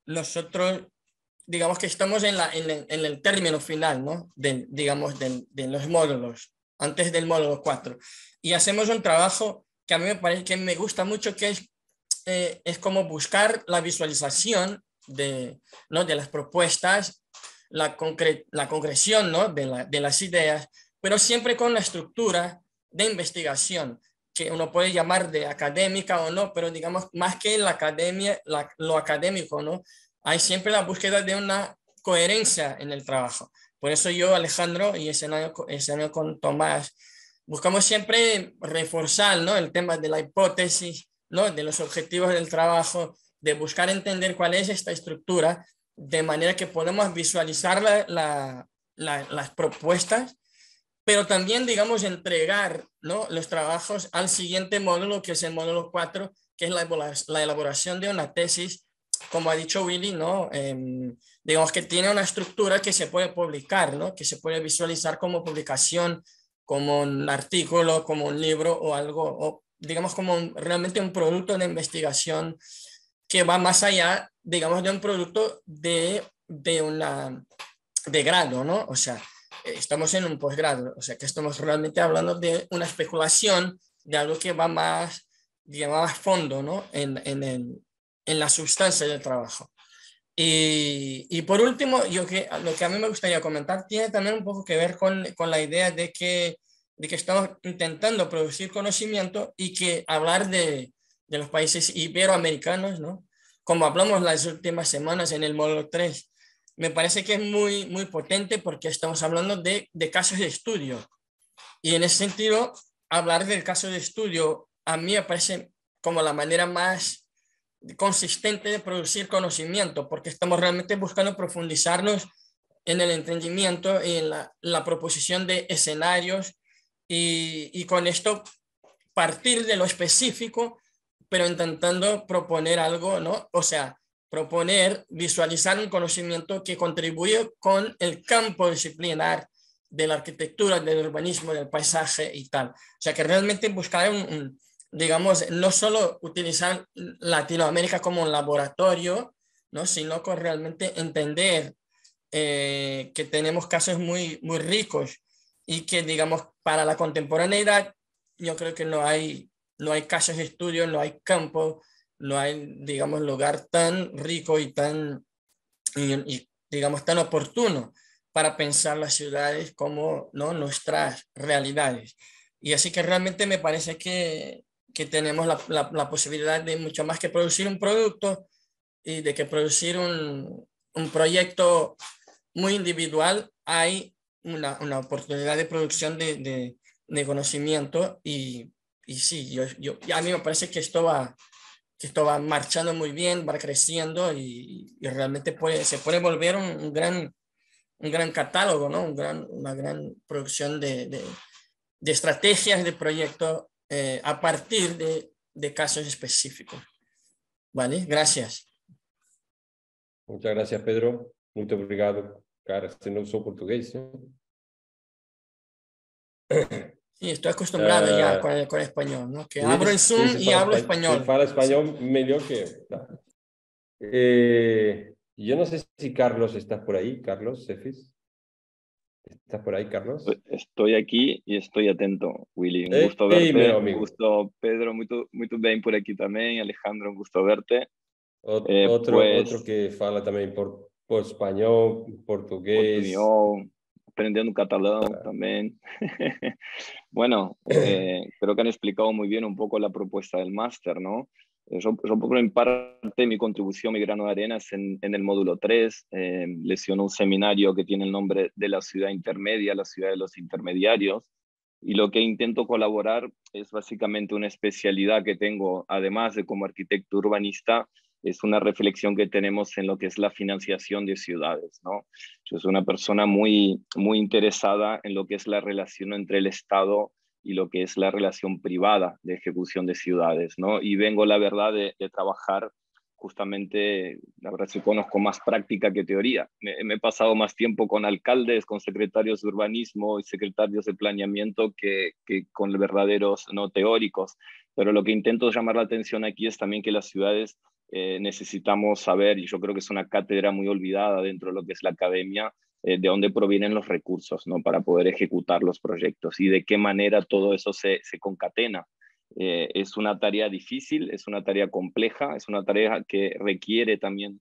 nosotros, digamos que estamos en el término final, ¿no? De los módulos, antes del módulo 4, y hacemos un trabajo que a mí me parece que me gusta mucho, que es como buscar la visualización ¿no? de las propuestas, la concreción, ¿no? de las ideas, pero siempre con la estructura de investigación, que uno puede llamar de académica o no, pero digamos, más que la academia, lo académico, ¿no? Hay siempre la búsqueda de una coherencia en el trabajo. Por eso yo, Alejandro, y ese año con Tomás, buscamos siempre reforzar, ¿no? El tema de la hipótesis, ¿no? De los objetivos del trabajo, de buscar entender cuál es esta estructura, de manera que podamos visualizar las propuestas, pero también, digamos, entregar, ¿no? los trabajos al siguiente módulo, que es el módulo 4, que es la elaboración de una tesis, como ha dicho Willy, ¿no? Digamos que tiene una estructura que se puede publicar, ¿no? Que se puede visualizar como publicación, como un artículo, como un libro o algo, o digamos como realmente un producto de investigación que va más allá, digamos, de un producto de grado, ¿no? O sea, estamos en un posgrado, o sea, que estamos realmente hablando de una especulación, de algo que va más, digamos, más fondo, ¿no? En la sustancia del trabajo. Y por último, lo que a mí me gustaría comentar tiene también un poco que ver con la idea de que estamos intentando producir conocimiento y que hablar de los países iberoamericanos, ¿no? Como hablamos las últimas semanas en el módulo 3, me parece que es muy, muy potente porque estamos hablando de casos de estudio. Y en ese sentido, hablar del caso de estudio a mí me parece como la manera más consistente de producir conocimiento, porque estamos realmente buscando profundizarnos en el entendimiento y en la proposición de escenarios y con esto partir de lo específico, pero intentando proponer algo, ¿no? O sea, proponer, visualizar un conocimiento que contribuye con el campo disciplinar de la arquitectura, del urbanismo, del paisaje y tal. O sea, que realmente buscar digamos, no solo utilizar Latinoamérica como un laboratorio, ¿no? Sino con realmente entender que tenemos casos muy, muy ricos y que, digamos, para la contemporaneidad, yo creo que no hay casos de estudio, no hay campo, no hay, digamos, lugar tan rico y tan, digamos, tan oportuno para pensar las ciudades como, ¿no? nuestras realidades. Y así que realmente me parece que tenemos la posibilidad de mucho más que producir un producto y de que producir un proyecto muy individual, hay una oportunidad de producción de conocimiento y sí, a mí me parece que esto va marchando muy bien, va creciendo y realmente se puede volver un gran catálogo, ¿no? Una gran producción de estrategias de proyecto a partir de casos específicos. ¿Vale? Gracias. Muchas gracias, Pedro. Muito obrigado. Cara, se não sou português, né? Sí, estoy acostumbrado ya con el español, ¿no? Que abro el Zoom y hablo español. Se fala español mejor que eu. Yo no sé si Carlos estás por ahí. Carlos Cefis. ¿Estás por ahí, Carlos? Estoy aquí y estoy atento, Willy. Un gusto verte. Un gusto, Pedro. Muy bien por aquí también. Alejandro, un gusto verte. Otro que fala también por español, portugués. Aprendiendo catalán también. Bueno, creo que han explicado muy bien un poco la propuesta del máster, ¿no? Yo un poco en parte mi contribución, mi grano de arena es en el módulo 3. Lesiono un seminario que tiene el nombre de la ciudad intermedia, la ciudad de los intermediarios. Y lo que intento colaborar es básicamente una especialidad que tengo, además de como arquitecto urbanista, es una reflexión que tenemos en lo que es la financiación de ciudades, ¿no? Yo soy una persona muy, muy interesada en lo que es la relación entre el Estado y lo que es la relación privada de ejecución de ciudades, ¿no? Y vengo, la verdad, de trabajar justamente, la verdad es que conozco más práctica que teoría. Me he pasado más tiempo con alcaldes, con secretarios de urbanismo y secretarios de planeamiento que con verdaderos no teóricos. Pero lo que intento llamar la atención aquí es también que las ciudades necesitamos saber, y yo creo que es una cátedra muy olvidada dentro de lo que es la academia, de dónde provienen los recursos, ¿no? Para poder ejecutar los proyectos y de qué manera todo eso se concatena. Es una tarea difícil, es una tarea compleja, es una tarea que requiere también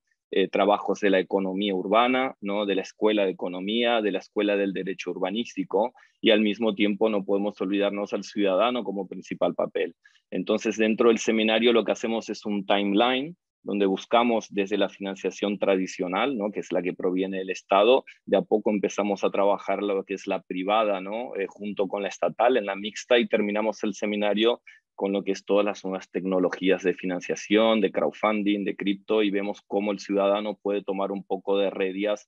trabajos de la economía urbana, ¿no? De la escuela de economía, de la escuela del derecho urbanístico, y al mismo tiempo no podemos olvidarnos al ciudadano como principal papel. Entonces, dentro del seminario lo que hacemos es un timeline donde buscamos desde la financiación tradicional, ¿no? Que es la que proviene del Estado, de a poco empezamos a trabajar lo que es la privada, ¿no? Junto con la estatal, en la mixta, y terminamos el seminario con lo que es todas las nuevas tecnologías de financiación, de crowdfunding, de cripto, y vemos cómo el ciudadano puede tomar un poco de riendas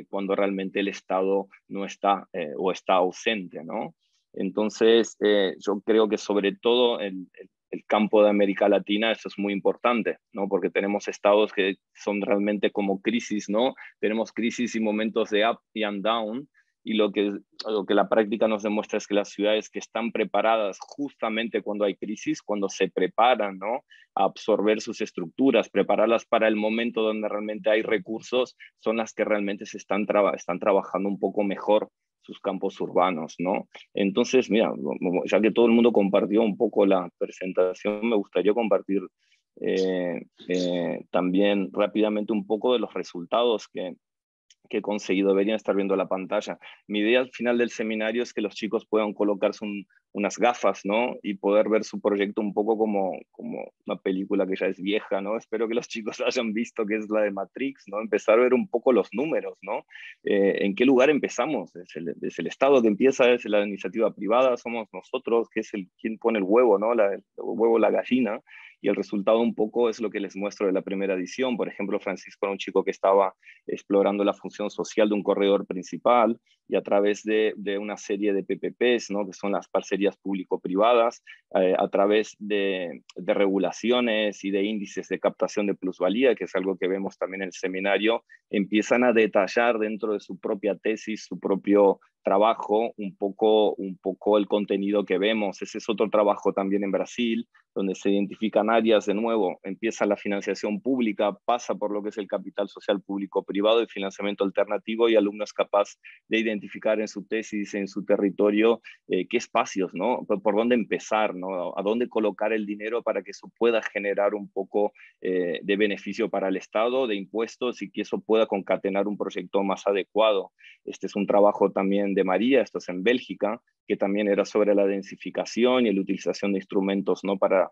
cuando realmente el Estado no está o está ausente, ¿no? Entonces, yo creo que sobre todo el campo de América Latina, eso es muy importante, ¿no? Porque tenemos estados que son realmente como crisis, ¿no? Tenemos crisis y momentos de up y down, y lo que la práctica nos demuestra es que las ciudades que están preparadas justamente cuando hay crisis, cuando se preparan, ¿no? A absorber sus estructuras, prepararlas para el momento donde realmente hay recursos, son las que realmente están trabajando un poco mejor sus campos urbanos, ¿no? Entonces, mira, ya que todo el mundo compartió un poco la presentación, me gustaría compartir también rápidamente un poco de los resultados que he conseguido. Deberían estar viendo la pantalla. Mi idea al final del seminario es que los chicos puedan colocarse unas gafas, ¿no? Y poder ver su proyecto un poco como una película que ya es vieja, ¿no? Espero que los chicos hayan visto, que es la de Matrix, ¿no? Empezar a ver un poco los números, ¿no? ¿En qué lugar empezamos? ¿Es el Estado que empieza? ¿Es la iniciativa privada? ¿Somos nosotros? ¿Qué es quién pone el huevo, ¿no? El huevo, la gallina. Y el resultado un poco es lo que les muestro de la primera edición. Por ejemplo, Francisco era un chico que estaba explorando la función social de un corredor principal, y a través de una serie de PPPs, ¿no? Que son las parcerías público-privadas, a través de regulaciones y de índices de captación de plusvalía, que es algo que vemos también en el seminario, empiezan a detallar dentro de su propia tesis, su propio trabajo, un poco el contenido que vemos. Ese es otro trabajo también en Brasil, donde se identifican áreas. De nuevo, empieza la financiación pública, pasa por lo que es el capital social público-privado, el financiamiento alternativo, y el alumno es capaz de identificar en su tesis, en su territorio, qué espacios, ¿no? Por dónde empezar, ¿no? A dónde colocar el dinero para que eso pueda generar un poco de beneficio para el Estado, de impuestos, y que eso pueda concatenar un proyecto más adecuado. Este es un trabajo también de María, esto es en Bélgica, que también era sobre la densificación y la utilización de instrumentos, ¿no? Para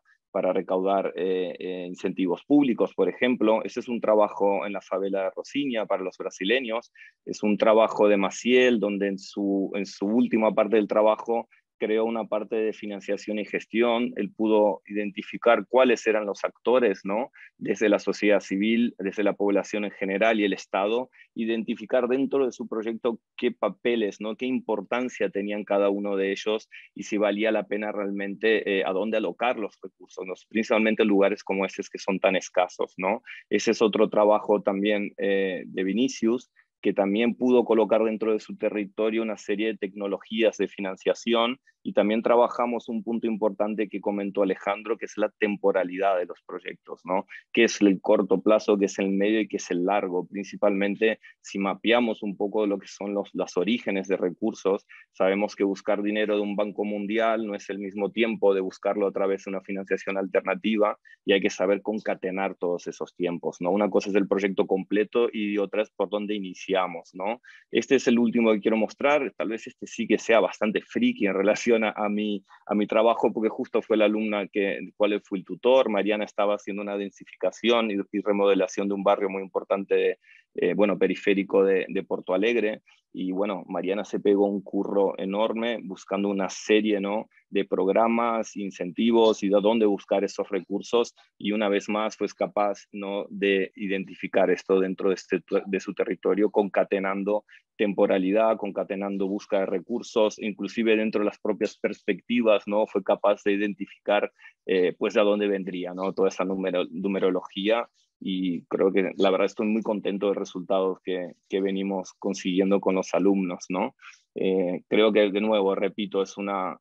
recaudar incentivos públicos, por ejemplo. Ese es un trabajo en la favela de Rocinha para los brasileños. Es un trabajo de Maciel, donde en su última parte del trabajo creó una parte de financiación y gestión. Él pudo identificar cuáles eran los actores, ¿no? Desde la sociedad civil, desde la población en general y el Estado, identificar dentro de su proyecto qué papeles, ¿no? Qué importancia tenían cada uno de ellos, y si valía la pena realmente a dónde alocar los recursos, ¿no? Principalmente en lugares como estos que son tan escasos, ¿no? Ese es otro trabajo también de Vinicius, que también pudo colocar dentro de su territorio una serie de tecnologías de financiación, y también trabajamos un punto importante que comentó Alejandro, que es la temporalidad de los proyectos, ¿no? ¿Qué es el corto plazo, qué es el medio y qué es el largo? Principalmente, si mapeamos un poco lo que son los orígenes de recursos, sabemos que buscar dinero de un banco mundial no es el mismo tiempo de buscarlo a través de una financiación alternativa, y hay que saber concatenar todos esos tiempos, ¿no? Una cosa es el proyecto completo y otra es por dónde iniciamos, ¿no? Este es el último que quiero mostrar. Tal vez este sí que sea bastante friki en relación a mi trabajo, porque justo fue la alumna cual fue el tutor. Mariana estaba haciendo una densificación y remodelación de un barrio muy importante, periférico de Porto Alegre, y bueno, Mariana se pegó un curro enorme buscando una serie, ¿no? De programas, incentivos y de dónde buscar esos recursos, y una vez más fue capaz, ¿no? De identificar esto dentro de su territorio, concatenando temporalidad, concatenando búsqueda de recursos, inclusive dentro de las propias perspectivas, ¿no? Fue capaz de identificar pues de dónde vendría, ¿no? Toda esa numerología, y creo que la verdad estoy muy contento de los resultados que venimos consiguiendo con los alumnos, ¿no? Creo que, de nuevo, repito, es una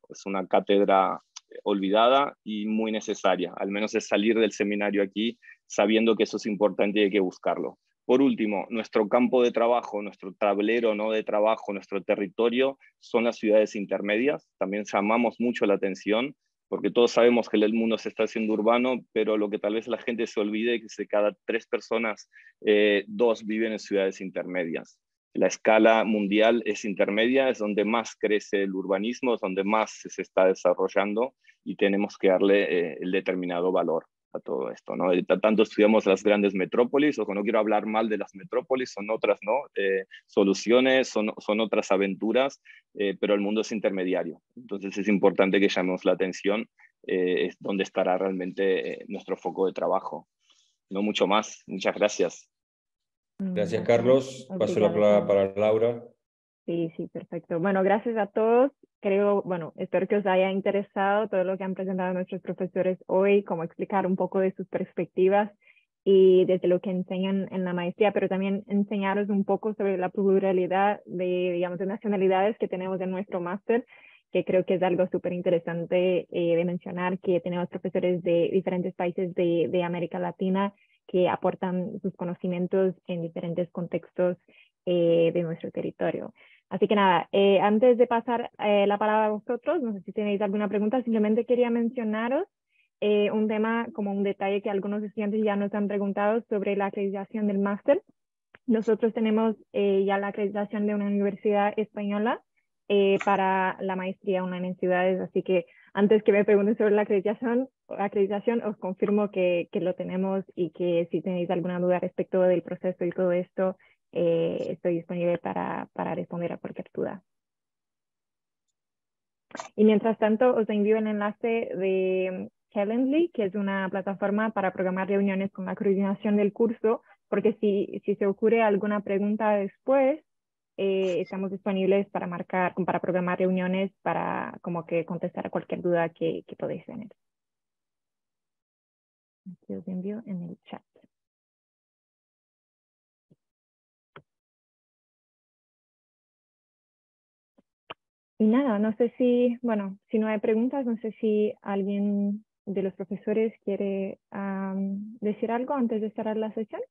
cátedra olvidada y muy necesaria. Al menos es salir del seminario aquí sabiendo que eso es importante y hay que buscarlo. Por último, nuestro campo de trabajo, nuestro tablero, ¿no?, de trabajo, nuestro territorio son las ciudades intermedias. También llamamos mucho la atención porque todos sabemos que el mundo se está haciendo urbano, pero lo que tal vez la gente se olvide es que de cada 3 personas, 2 viven en ciudades intermedias. La escala mundial es intermedia, es donde más crece el urbanismo, es donde más se está desarrollando y tenemos que darle el determinado valor a todo esto, ¿no? Tanto estudiamos las grandes metrópolis, ojo, no quiero hablar mal de las metrópolis, son otras, ¿no? Soluciones, son otras aventuras, pero el mundo es intermediario. Entonces es importante que llamemos la atención, es donde estará realmente nuestro foco de trabajo. No mucho más. Muchas gracias. Gracias, Carlos. Paso la palabra para Laura. Sí, sí, perfecto. Bueno, gracias a todos. Creo, bueno, espero que os haya interesado todo lo que han presentado nuestros profesores hoy, como explicar un poco de sus perspectivas y desde lo que enseñan en la maestría, pero también enseñaros un poco sobre la pluralidad de, digamos, de nacionalidades que tenemos en nuestro máster, que creo que es algo súper interesante de mencionar, que tenemos profesores de diferentes países de América Latina que aportan sus conocimientos en diferentes contextos de nuestro territorio. Así que nada, antes de pasar la palabra a vosotros, no sé si tenéis alguna pregunta, simplemente quería mencionaros un tema, como un detalle que algunos estudiantes ya nos han preguntado sobre la acreditación del máster. Nosotros tenemos ya la acreditación de una universidad española para la maestría online en ciudades, así que antes que me pregunten sobre la acreditación os confirmo que lo tenemos y que si tenéis alguna duda respecto del proceso y todo esto, estoy disponible para responder a cualquier duda. Y mientras tanto, os envío el enlace de Calendly, que es una plataforma para programar reuniones con la coordinación del curso, porque si se ocurre alguna pregunta después, estamos disponibles para programar reuniones para como que contestar a cualquier duda que podéis tener. Aquí os envío en el chat. Y nada, no sé si, bueno, si no hay preguntas, no sé si alguien de los profesores quiere decir algo antes de cerrar la sesión.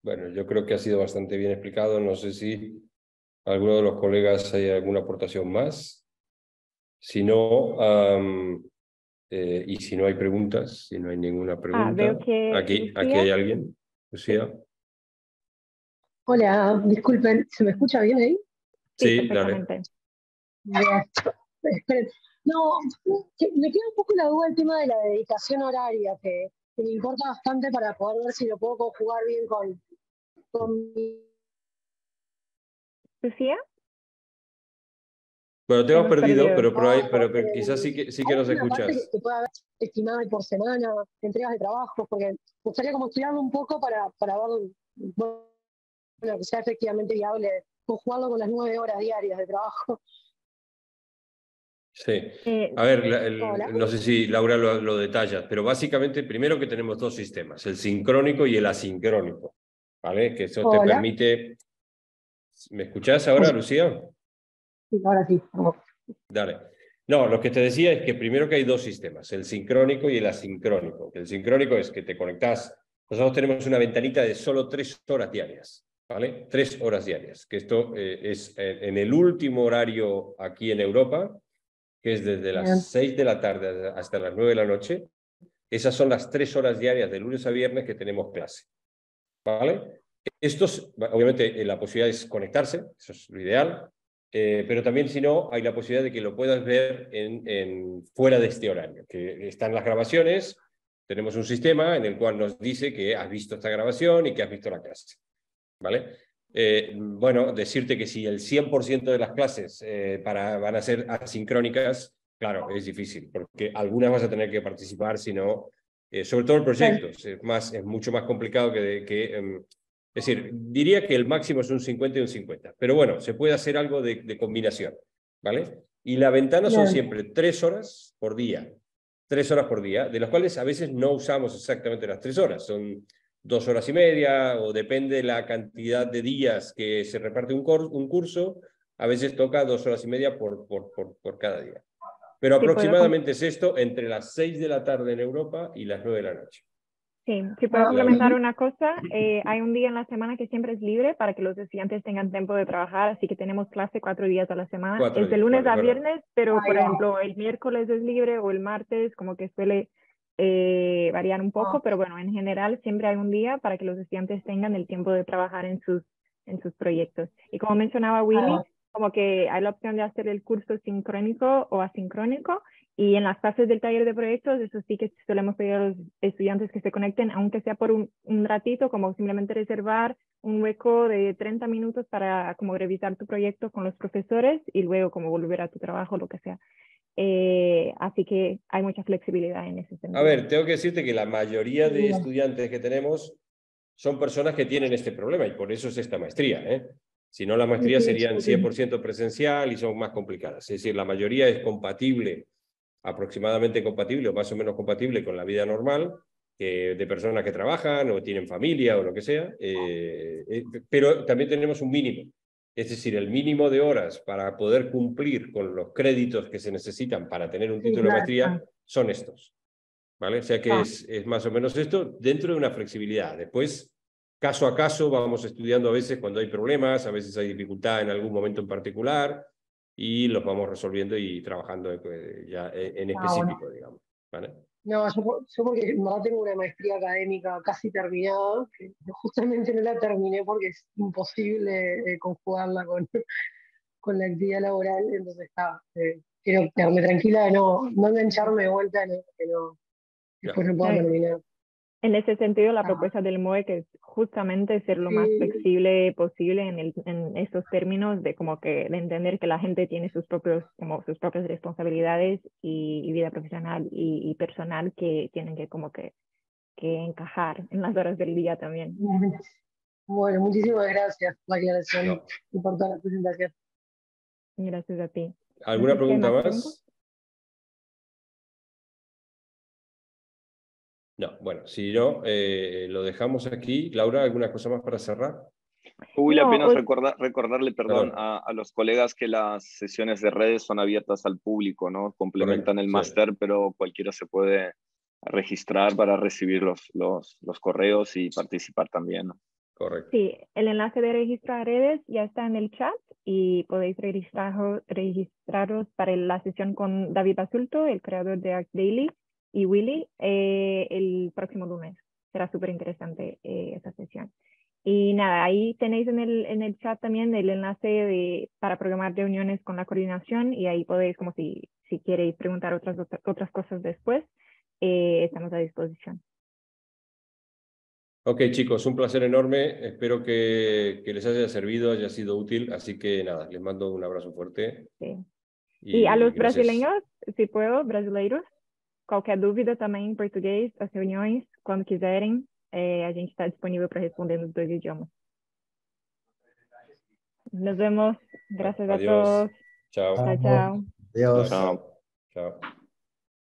Bueno, yo creo que ha sido bastante bien explicado. No sé si alguno de los colegas hay alguna aportación más. Si no, y si no hay preguntas, si no hay ninguna pregunta. Veo que aquí hay alguien. Lucía. Hola, disculpen, ¿se me escucha bien ahí? Sí, perfectamente. Dale. Esperen. No, me queda un poco la duda el tema de la dedicación horaria, que me importa bastante para poder ver si lo puedo conjugar bien con mi... ¿Lucía? Bueno, te hemos perdido, pero quizás sí que nos escuchas. Parte que pueda haber estimada por semana, entregas de trabajo, porque me gustaría como estudiarlo un poco para ver, bueno, que sea efectivamente viable conjugarlo con las 9 horas diarias de trabajo. Sí. A ver, no sé si Laura lo detalla, pero básicamente primero que tenemos 2 sistemas, el sincrónico y el asincrónico, ¿vale? Que eso te permite... ¿Me escuchás ahora, Lucía? Sí, ahora sí. Dale. No, lo que te decía es que primero que hay 2 sistemas, el sincrónico y el asincrónico. El sincrónico es que te conectás. Nosotros tenemos una ventanita de solo 3 horas diarias, ¿vale? 3 horas diarias, que esto es en el último horario aquí en Europa, que es desde las 6 de la tarde hasta las 9 de la noche. Esas son las 3 horas diarias de lunes a viernes que tenemos clase, ¿vale? Estos, obviamente, la posibilidad es conectarse, eso es lo ideal, pero también, si no, hay la posibilidad de que lo puedas ver fuera de este horario, que están las grabaciones. Tenemos un sistema en el cual nos dice que has visto esta grabación y que has visto la clase, ¿vale? Bueno, decirte que si el 100% de las clases van a ser asincrónicas, claro, es difícil, porque algunas vas a tener que participar, si no, sobre todo en proyectos, es mucho más complicado es decir, diría que el máximo es un 50 y un 50, pero bueno, se puede hacer algo de combinación, ¿vale? Y la ventana son siempre 3 horas por día. 3 horas por día, de las cuales a veces no usamos exactamente las 3 horas, son 2 horas y media, o depende de la cantidad de días que se reparte un curso, a veces toca 2 horas y media por cada día. Pero aproximadamente es esto entre las 6 de la tarde en Europa y las 9 de la noche. Sí, si puedo complementar una cosa, hay un día en la semana que siempre es libre para que los estudiantes tengan tiempo de trabajar, así que tenemos clase 4 días a la semana. Es de lunes a viernes, pero por ejemplo el miércoles es libre o el martes, como que suele variar un poco, pero bueno, en general siempre hay un día para que los estudiantes tengan el tiempo de trabajar en sus proyectos. Y como mencionaba Willy, como que hay la opción de hacer el curso sincrónico o asincrónico, y en las fases del taller de proyectos, eso sí que solemos pedir a los estudiantes que se conecten, aunque sea por un ratito, como simplemente reservar un hueco de 30 minutos para como revisar tu proyecto con los profesores y luego como volver a tu trabajo, lo que sea. Así que hay mucha flexibilidad en ese sentido. A ver, tengo que decirte que la mayoría de estudiantes que tenemos son personas que tienen este problema, y por eso es esta maestría, ¿eh? Si no, las maestrías serían 100% presencial y son más complicadas. Es decir, la mayoría es compatible, aproximadamente compatible o más o menos compatible con la vida normal, de personas que trabajan o tienen familia o lo que sea, pero también tenemos un mínimo. Es decir, el mínimo de horas para poder cumplir con los créditos que se necesitan para tener un título de maestría son estos, ¿vale? O sea que es más o menos esto dentro de una flexibilidad. Después, caso a caso, vamos estudiando a veces cuando hay problemas, a veces hay dificultad en algún momento en particular, y los vamos resolviendo y trabajando ya en específico, digamos, ¿vale? No, yo porque en verdad tengo una maestría académica casi terminada, que justamente no la terminé porque es imposible conjugarla con la actividad laboral, entonces quiero quedarme tranquila de no engancharme de vuelta, que después no pueda terminar. En ese sentido, la propuesta del MOEC es justamente ser lo más flexible posible en estos términos de como que de entender que la gente tiene sus propias responsabilidades y vida profesional y personal que tienen que como que encajar en las horas del día también. Bueno, muchísimas gracias por la aclaración y por toda la presentación. Gracias a ti. ¿Alguna pregunta más? No, bueno, si no, lo dejamos aquí. Laura, ¿alguna cosa más para cerrar? Will, apenas recordarle, perdón, a los colegas que las sesiones de redes son abiertas al público, ¿no? Complementan el máster, pero cualquiera se puede registrar para recibir los correos y participar también, ¿no? Correcto. Sí, el enlace de registro a redes ya está en el chat y podéis registraros para la sesión con David Basulto, el creador de Arc Daily, y Willy el próximo lunes. Será súper interesante esa sesión. Y nada, ahí tenéis en el chat también el enlace para programar reuniones con la coordinación, y ahí podéis, como si queréis preguntar otras cosas después, estamos a disposición. Ok, chicos, un placer enorme. Espero que les haya servido, haya sido útil. Así que nada, les mando un abrazo fuerte. Sí. Y a los brasileños, si puedo, brasileiros, qualquer dúvida também em português, as reuniões, quando quiserem, a gente está disponível para responder nos 2 idiomas. Nos vemos. Gracias a todos. Chao. Adiós. Chao. Chao.